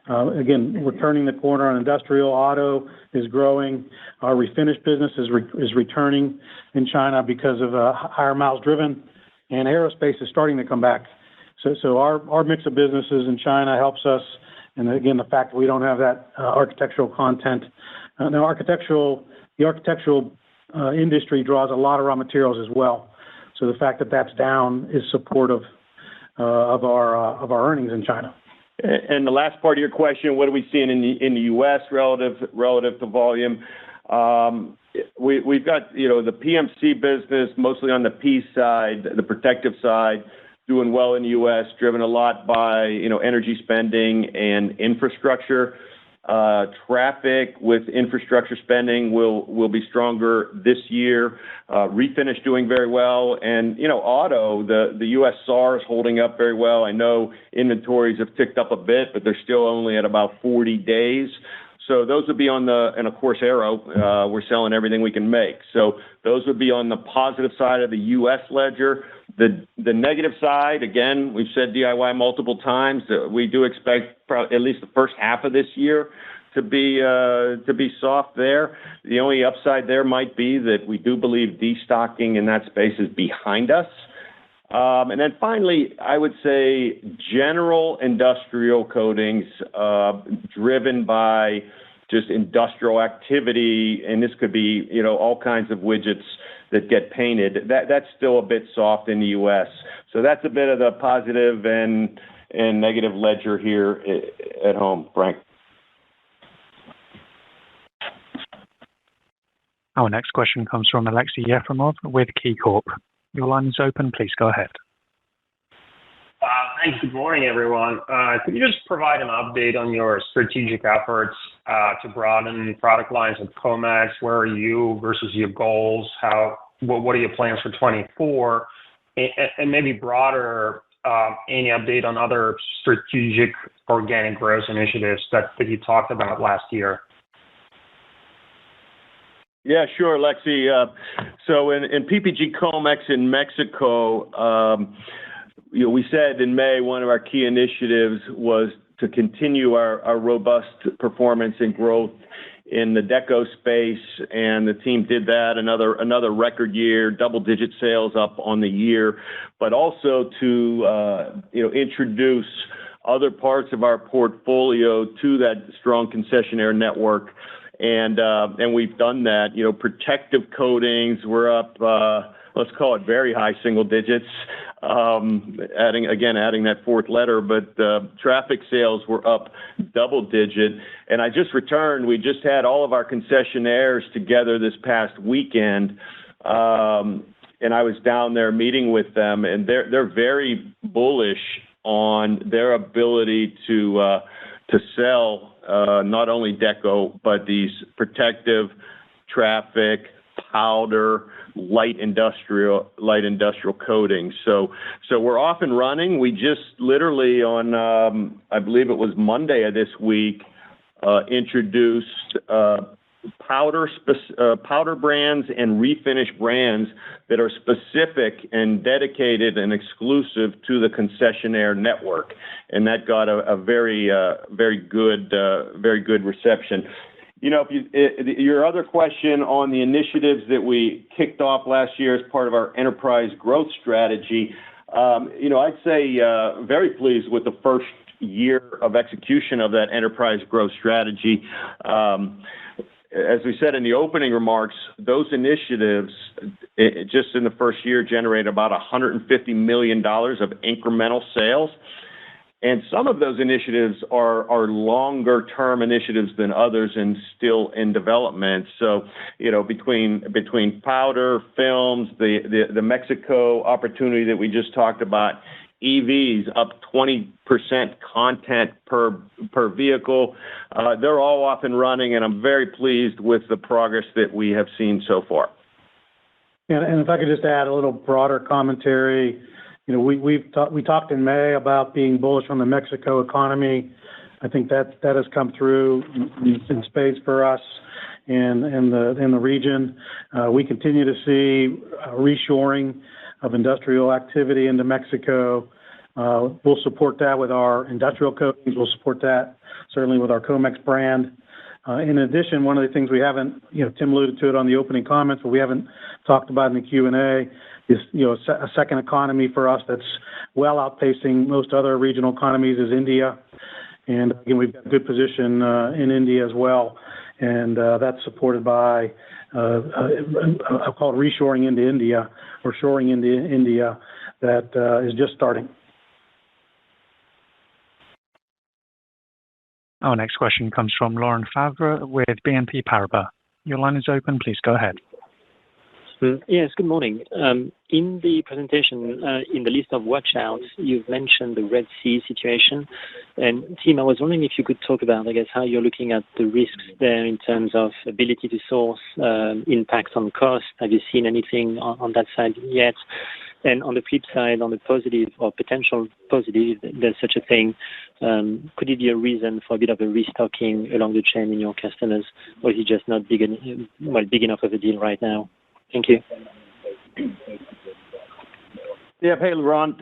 Again, we're turning the corner on industrial. Auto is growing. Our refinish business is returning in China because of higher miles driven. And aerospace is starting to come back. So our mix of businesses in China helps us. And again, the fact that we don't have that architectural content. Now, the architectural industry draws a lot of raw materials as well. So the fact that that's down is supportive of our earnings in China. And the last part of your question, what are we seeing in the U.S. relative to volume? We've got, the PMC business, mostly on the P side, the protective side, doing well in the U.S., driven a lot by, energy spending and infrastructure. Traffic with infrastructure spending will be stronger this year. Refinish doing very well. And, auto, the U.S. SAR is holding up very well. I know inventories have ticked up a bit, but they're still only at about 40 days. So those would be and of course, Aero, we're selling everything we can make. So those would be on the positive side of the U.S. ledger. The negative side, again, we've said DIY multiple times. We do expect at least the first half of this year to be soft there. The only upside there might be that we do believe destocking in that space is behind us. And then finally, I would say general industrial coatings, driven by just industrial activity, and this could be, all kinds of widgets that get painted. That's still a bit soft in the U.S. So that's a bit of the positive and negative ledger here at home, Frank. Our next question comes from Alexei Yefremov with KeyCorp. Your line is open. Please go ahead. Thanks. Good morning, everyone. Could you just provide an update on your strategic efforts to broaden product lines with Comex? Where are you versus your goals? What are your plans for 24? And maybe broader, any update on other strategic organic growth initiatives that you talked about last year? Yeah, sure, Alexei. So in PPG Comex in Mexico, we said in May one of our key initiatives was to continue our robust performance and growth in the deco space, and the team did that. Another record year, double-digit sales up on the year, but also to introduce other parts of our portfolio to that strong concessionaire network. And we've done that. Protective coatings, we're up, let's call it very high single digits, adding that fourth letter, but traffic sales were up double digit. And I just returned, we just had all of our concessionaires together this past weekend, and I was down there meeting with them, and they're very bullish on their ability to sell not only deco, but these protective, traffic, powder, light industrial coatings. So we're off and running. We just literally on, I believe it was Monday of this week, introduced powder brands and refinish brands that are specific and dedicated and exclusive to the concessionaire network, and that got a very good reception. Your other question on the initiatives that we kicked off last year as part of our enterprise growth strategy, I'd say very pleased with the first year of execution of that enterprise growth strategy. As we said in the opening remarks, those initiatives, just in the first year, generate about $150 million of incremental sales. And some of those initiatives are longer-term initiatives than others and still in development. So, between powder, films, the Mexico opportunity that we just talked about, EVs up 20% content per vehicle. They're all off and running, and I'm very pleased with the progress that we have seen so far. And if I could just add a little broader commentary, we talked in May about being bullish on the Mexico economy. I think that has come through in spades for us in the region. We continue to see reshoring of industrial activity into Mexico. We'll support that with our industrial coatings. We'll support that certainly with our Comex brand. In addition, one of the things we haven't, Tim alluded to it on the opening comments, but we haven't talked about in the Q&A is, a second economy for us that's well outpacing most other regional economies is India. And again, we've got a good position in India as well. And that's supported by, I'll call it reshoring into India or shoring into India that is just starting. Our next question comes from Laurent Favre with BNP Paribas. Your line is open. Please go ahead. Yes, good morning. In the presentation, in the list of watch-outs, you've mentioned the Red Sea situation. And Tim, I was wondering if you could talk about, how you're looking at the risks there in terms of ability to source, impacts on cost. Have you seen anything on that side yet? And on the flip side, on the positive or potential positive, there's such a thing, could it be a reason for a bit of a restocking along the chain in your customers, or is it just not big enough of a deal right now? Thank you. Yeah, hey, Laurent.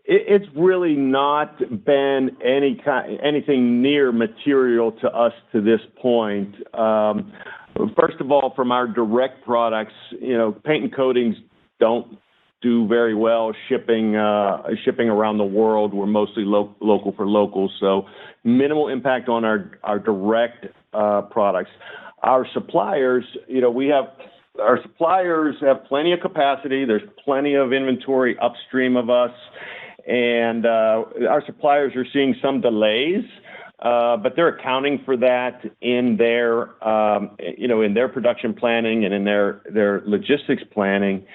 It's really not been anything near material to us to this point. First of all, from our direct products, paint and coatings don't do very well shipping around the world. We're mostly local for local, so minimal impact on our direct products. Our suppliers, our suppliers have plenty of capacity. There's plenty of inventory upstream of us, and our suppliers are seeing some delays, but they're accounting for that in their, in their production planning and in their logistics planning.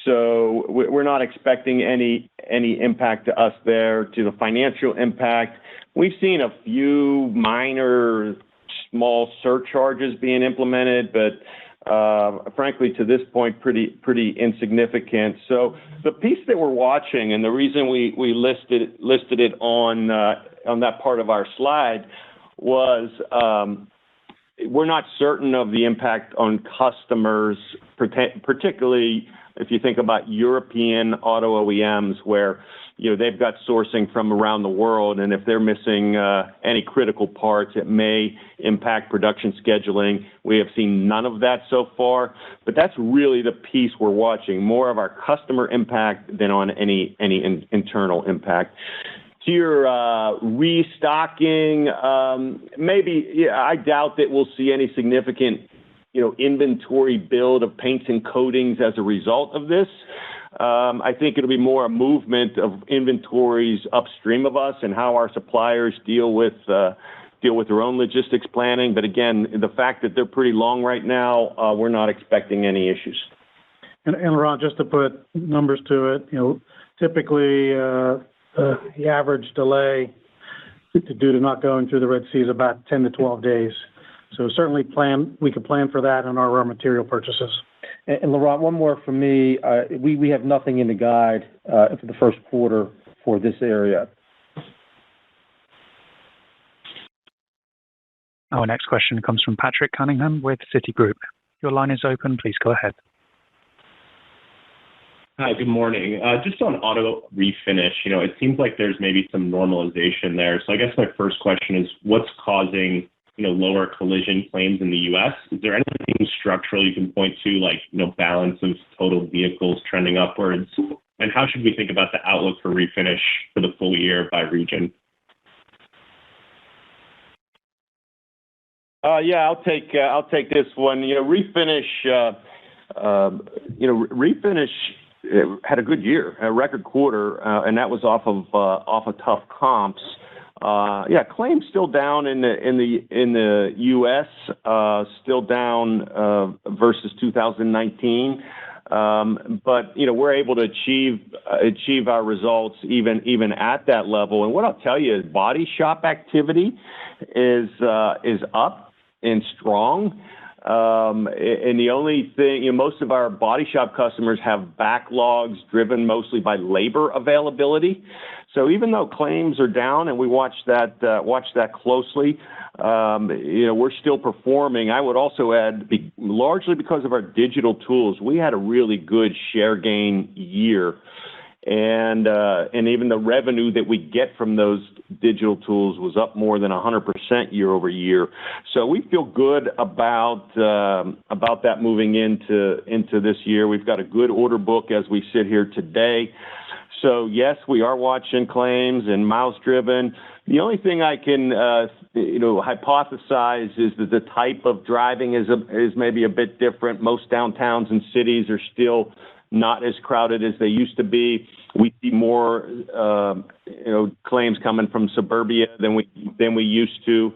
So we're not expecting any impact to us there. To the financial impact, we've seen a few minor, small surcharges being implemented, but frankly, to this point, pretty insignificant. So the piece that we're watching, and the reason we listed it on that part of our slide, was we're not certain of the impact on customers, particularly if you think about European auto OEMs, where they've got sourcing from around the world, and if they're missing any critical parts, it may impact production scheduling. We have seen none of that so far, but that's really the piece we're watching, more of our customer impact than on any internal impact. To your restocking, maybe, I doubt that we'll see any significant inventory build of paints and coatings as a result of this. I think it'll be more a movement of inventories upstream of us and how our suppliers deal with their own logistics planning. But again, the fact that they're pretty long right now, we're not expecting any issues. And Ron, just to put numbers to it, typically the average delay due to not going through the Red Sea is about 10 to 12 days. So certainly we could plan for that in our raw material purchases. And Laurent, one more from me. We have nothing in the guide for the first quarter for this area. Our next question comes from Patrick Cunningham with Citigroup. Your line is open. Please go ahead. Hi, good morning. Just on auto refinish, it seems like there's maybe some normalization there. So I guess my first question is, what's causing lower collision claims in the U.S.? Is there anything structural you can point to, like balance of total vehicles trending upwards? And how should we think about the outlook for refinish for the full year by region? Yeah, I'll take this one. Refinish. Refinish had a good year, a record quarter, and that was off of tough comps. Yeah, claims still down in the U.S., still down versus 2019. But we're able to achieve our results even at that level. And what I'll tell you is body shop activity is up and strong. And the only thing, most of our body shop customers have backlogs driven mostly by labor availability. So even though claims are down, and we watch that closely, we're still performing. I would also add, largely because of our digital tools, we had a really good share gain year, and even the revenue that we get from those digital tools was up more than 100% year over year. So we feel good about that moving into this year. We've got a good order book as we sit here today. So yes, we are watching claims and miles driven. The only thing I can hypothesize is that the type of driving is maybe a bit different. Most downtowns and cities are still not as crowded as they used to be. We see more claims coming from suburbia than we used to.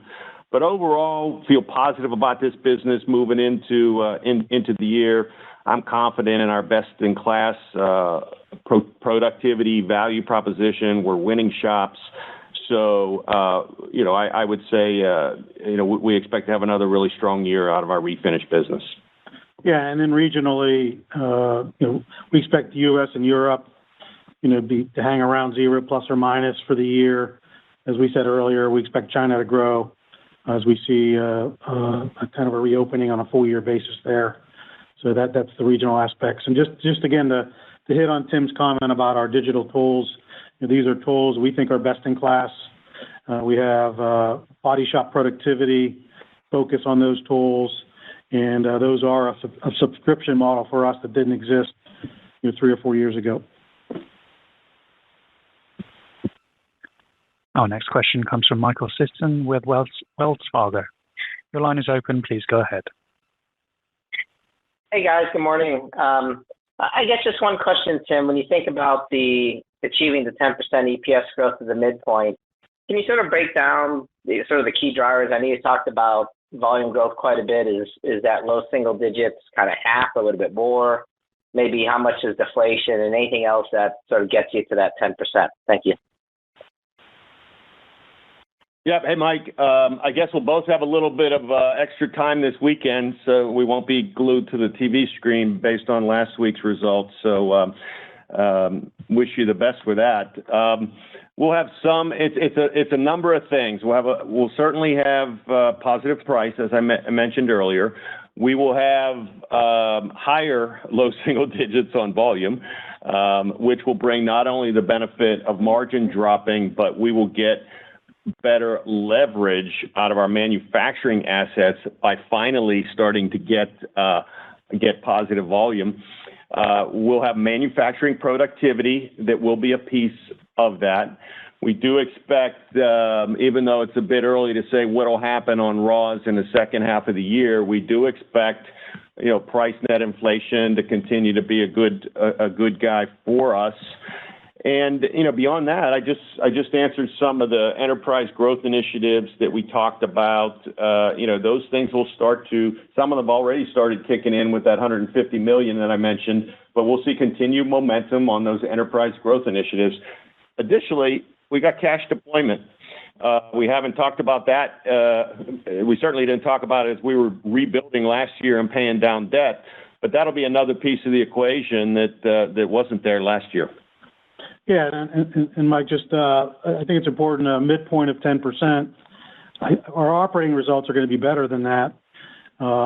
But overall, feel positive about this business moving into the year. I'm confident in our best-in-class productivity value proposition. We're winning shops. So, I would say, we expect to have another really strong year out of our refinish business. Yeah, and then regionally, we expect the U.S. and Europe, to hang around 0 plus or minus for the year. As we said earlier, we expect China to grow as we see a kind of a reopening on a full year basis there. So that's the regional aspects. And just again, to hit on Tim's comment about our digital tools, These are tools we think are best in class. We have body shop productivity focus on those tools, and those are a subscription model for us that didn't exist 3 or 4 years ago. Our next question comes from Michael Sisson with Wells Fargo. Your line is open. Please go ahead. Hey, guys. Good morning. I guess just one question, Tim. When you think about achieving the 10% EPS growth at the midpoint, can you sort of break down the key drivers? I know you talked about volume growth quite a bit. Is that low single digits, kind of half, a little bit more? Maybe how much is deflation and anything else that sort of gets you to that 10%? Thank you. Yeah. Hey, Mike. I guess we'll both have a little bit of extra time this weekend, so we won't be glued to the TV screen based on last week's results. So wish you the best with that. We'll have some. It's a number of things. We'll certainly have positive price, as I mentioned earlier. We will have higher low single digits on volume, which will bring not only the benefit of margin dropping, but we will get better leverage out of our manufacturing assets by finally starting to get positive volume. We'll have manufacturing productivity that will be a piece of that. We do expect, even though it's a bit early to say what will happen on raws in the second half of the year, we do expect price net inflation to continue to be a good guy for us. And beyond that, I just answered some of the enterprise growth initiatives that we talked about. Those things will some of them already started kicking in with that $150 million that I mentioned, but we'll see continued momentum on those enterprise growth initiatives. Additionally, we got cash deployment. We haven't talked about that. We certainly didn't talk about it as we were rebuilding last year and paying down debt, but that'll be another piece of the equation that wasn't there last year. Yeah, and Mike, I think it's important, a midpoint of 10%. Our operating results are going to be better than that.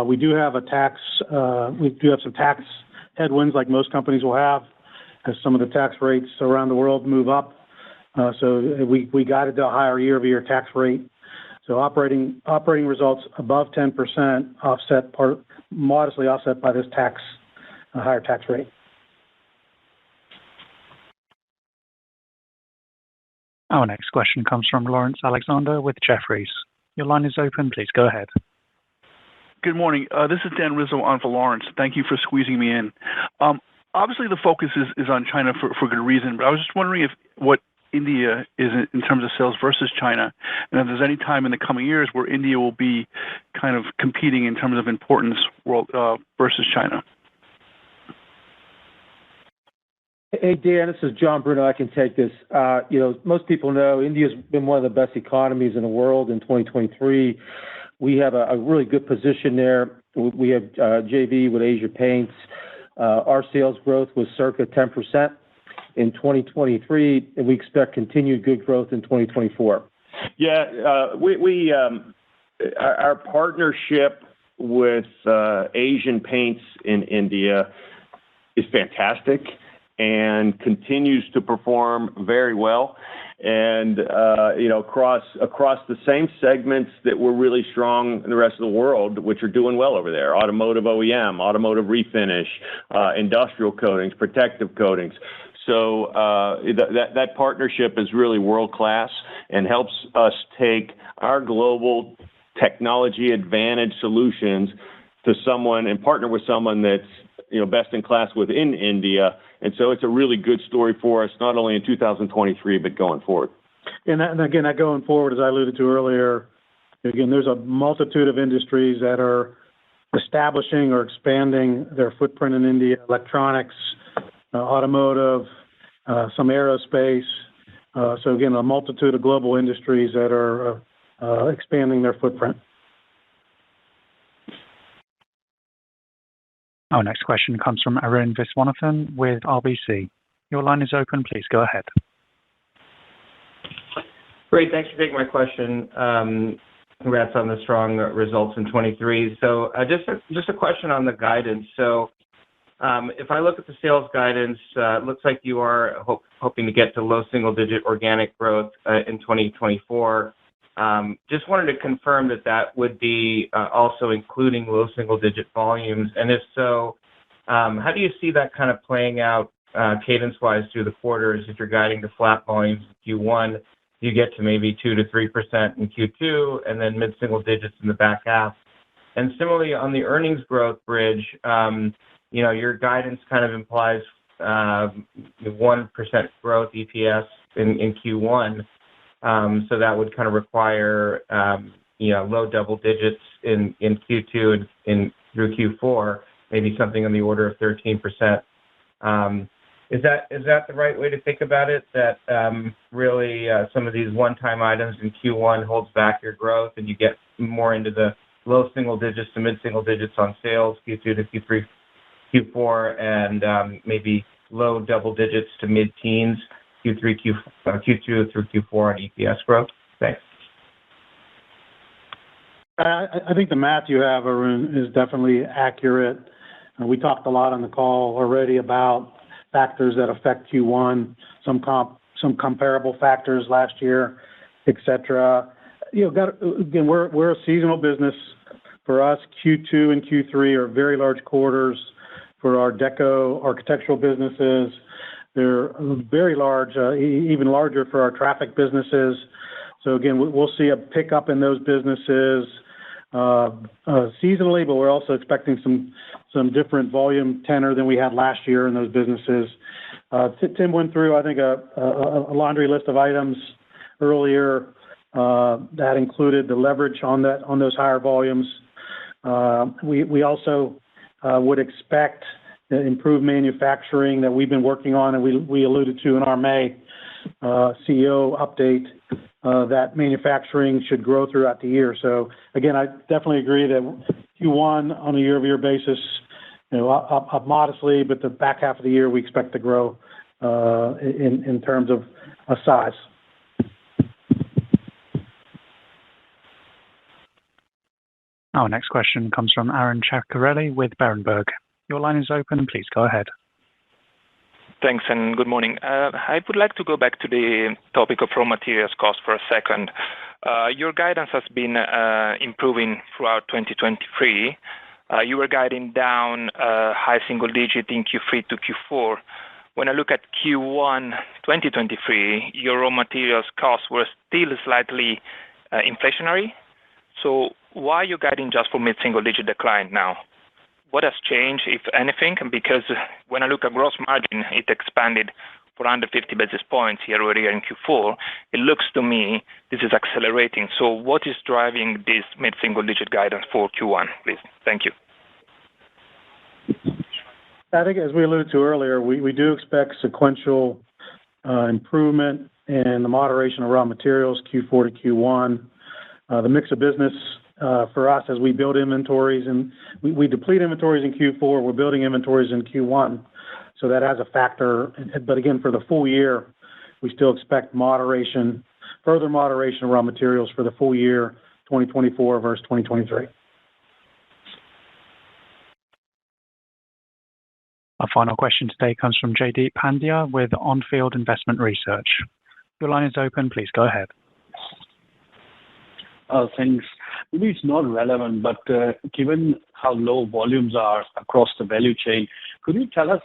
We do have some tax headwinds like most companies will have as some of the tax rates around the world move up. So we got it to a higher year-over-year tax rate. So operating results above 10% modestly offset by this higher tax rate. Our next question comes from Lawrence Alexander with Jefferies. Your line is open. Please go ahead. Good morning. This is Dan Rizzo on for Lawrence. Thank you for squeezing me in. Obviously, the focus is on China for good reason, but I was just wondering what India is in terms of sales versus China, and if there's any time in the coming years where India will be kind of competing in terms of importance versus China. Hey, Dan, this is John Bruno. I can take this. Most people know India's been one of the best economies in the world in 2023. We have a really good position there. We have JV with Asia Paints. Our sales growth was circa 10% in 2023, and we expect continued good growth in 2024. Yeah, our partnership with Asian Paints in India is fantastic and continues to perform very well. And across the same segments that were really strong in the rest of the world, which are doing well over there: automotive OEM, automotive refinish, industrial coatings, protective coatings. So that partnership is really world class and helps us take our global technology advantage solutions to someone and partner with someone that's best in class within India. And so it's a really good story for us, not only in 2023, but going forward. And again, going forward, as I alluded to earlier, again, there's a multitude of industries that are establishing or expanding their footprint in India: electronics, automotive, some aerospace. So again, a multitude of global industries that are expanding their footprint. Our next question comes from Arun Viswanathan with RBC. Your line is open. Please go ahead. Great. Thanks for taking my question. Congrats on the strong results in 23. So just a question on the guidance. So If I look at the sales guidance, it looks like you are hoping to get to low single-digit organic growth in 2024. Just wanted to confirm that that would be also including low single-digit volumes. And if so, how do you see that kind of playing out cadence-wise through the quarters? If you're guiding to flat volumes in Q1, you get to maybe 2 to 3% in Q2, and then mid-single digits in the back half. And similarly, on the earnings growth bridge, your guidance kind of implies 1% growth EPS in Q1. So that would kind of require, low double digits in Q2 and through Q4, maybe something on the order of 13%. Is that the right way to think about it? That really some of these one-time items in Q1 holds back your growth, and you get more into the low single digits to mid-single digits on sales, Q2 to Q3, Q4, and maybe low double digits to mid-teens, Q2 through Q4 on EPS growth? Thanks. I think the math you have, Arun, is definitely accurate. We talked a lot on the call already about factors that affect Q1, some comparable factors last year, et cetera. Again, we're a seasonal business. For us, Q2 and Q3 are very large quarters for our deco architectural businesses. They're very large, even larger for our traffic businesses. So again, we'll see a pickup in those businesses seasonally, but we're also expecting some different volume tenor than we had last year in those businesses. Tim went through, I think, a laundry list of items earlier that included the leverage on those higher volumes. We also would expect improved manufacturing that we've been working on, and we alluded to in our May CEO update, that manufacturing should grow throughout the year. So again, I definitely agree that Q1 on a year-over-year basis, up modestly, but the back half of the year we expect to grow in terms of size. Our next question comes from Aaron Ceccarelli with Berenberg. Your line is open. Please go ahead. Thanks, and good morning. I would like to go back to the topic of raw materials cost for a second. Your guidance has been improving throughout 2023. You were guiding down high single digit in Q3 to Q4. When I look at Q1 2023, your raw materials costs were still slightly inflationary. So why are you guiding just for mid-single digit decline now? What has changed, if anything? Because when I look at gross margin, it expanded for under 50 basis points year-over-year in Q4. It looks to me this is accelerating. So what is driving this mid-single digit guidance for Q1, please? Thank you. I think as we alluded to earlier, we do expect sequential improvement in the moderation of raw materials, Q4 to Q1. The mix of business for us as we build inventories, and we deplete inventories in Q4, we're building inventories in Q1. So that has a factor. But again, for the full year, we still expect further moderation of raw materials for the full year 2024 versus 2023. Our final question today comes from Jaideep Pandya with On Field Investment Research. Your line is open. Please go ahead. Thanks. Maybe it's not relevant, but given how low volumes are across the value chain, could you tell us,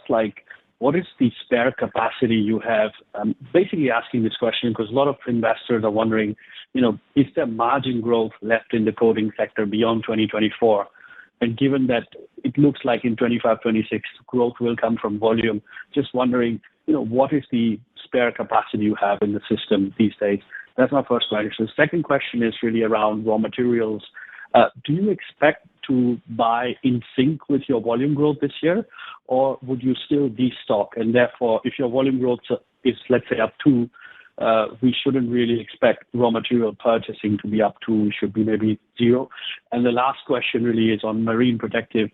what is the spare capacity you have? I'm basically asking this question because a lot of investors are wondering, is there margin growth left in the coating sector beyond 2024? And given that it looks like in 25, 26, growth will come from volume, just wondering, what is the spare capacity you have in the system these days? That's my first question. The second question is really around raw materials. Do you expect to buy in sync with your volume growth this year, or would you still destock? And therefore, if your volume growth is, let's say, up 2, we shouldn't really expect raw material purchasing to be up 2, should be maybe 0. And the last question really is on marine protective.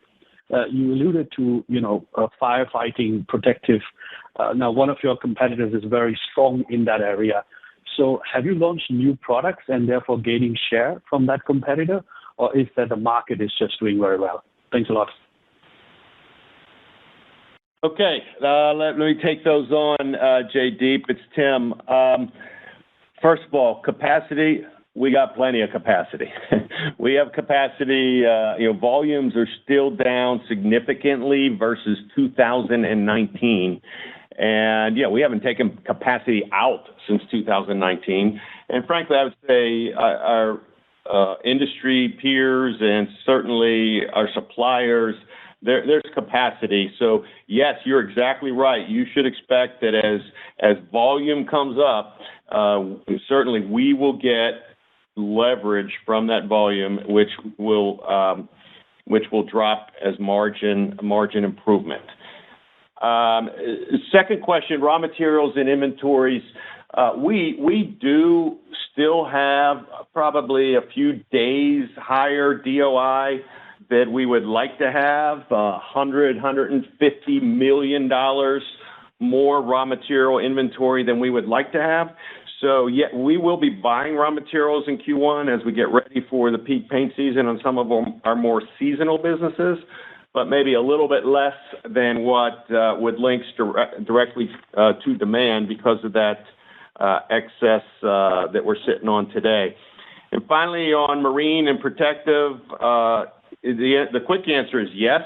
You alluded to, firefighting protective. Now, one of your competitors is very strong in that area. So have you launched new products and therefore gaining share from that competitor, or is that the market is just doing very well? Thanks a lot. Okay, let me take those on, Jaydeep. It's Tim. First of all, capacity, we got plenty of capacity. We have capacity, volumes are still down significantly versus 2019. And, we haven't taken capacity out since 2019. And frankly, I would say our industry peers and certainly our suppliers, there's capacity. So yes, you're exactly right. You should expect that as volume comes up, certainly we will get leverage from that volume, which will drop as margin improvement. Second question, raw materials and inventories. We do still have probably a few days higher DOI that we would like to have, $150 million more raw material inventory than we would like to have. So we will be buying raw materials in Q1 as we get ready for the peak paint season on some of our more seasonal businesses, but maybe a little bit less than what would link directly to demand because of that excess that we're sitting on today. And finally, on marine and protective, the quick answer is yes.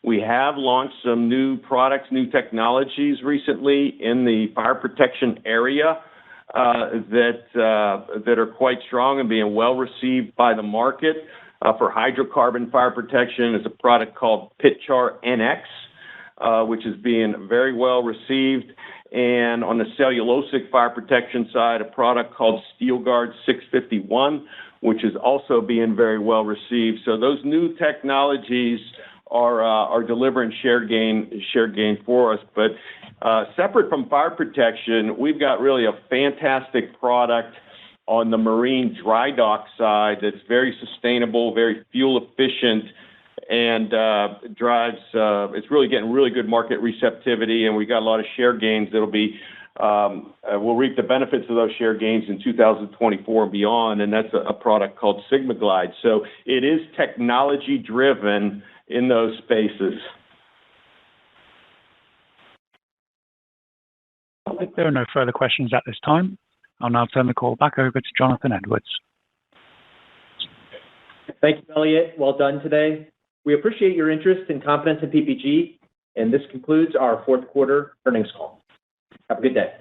We have launched some new products, new technologies recently in the fire protection area that are quite strong and being well received by the market. For hydrocarbon fire protection is a product called PitChar NX, which is being very well received. And on the cellulosic fire protection side, a product called SteelGuard 651, which is also being very well received. So those new technologies are delivering share gain for us. But separate from fire protection, we've got really a fantastic product on the marine dry dock side that's very sustainable, very fuel efficient, and drives. It's really getting really good market receptivity, and we got a lot of share gains that'll be. We'll reap the benefits of those share gains in 2024 and beyond, and that's a product called SigmaGlide. So it is technology driven in those spaces. If there are no further questions at this time, I'll now turn the call back over to Jonathan Edwards. Thank you, Elliot. Well done today. We appreciate your interest and confidence in PPG, and this concludes our fourth quarter earnings call. Have a good day.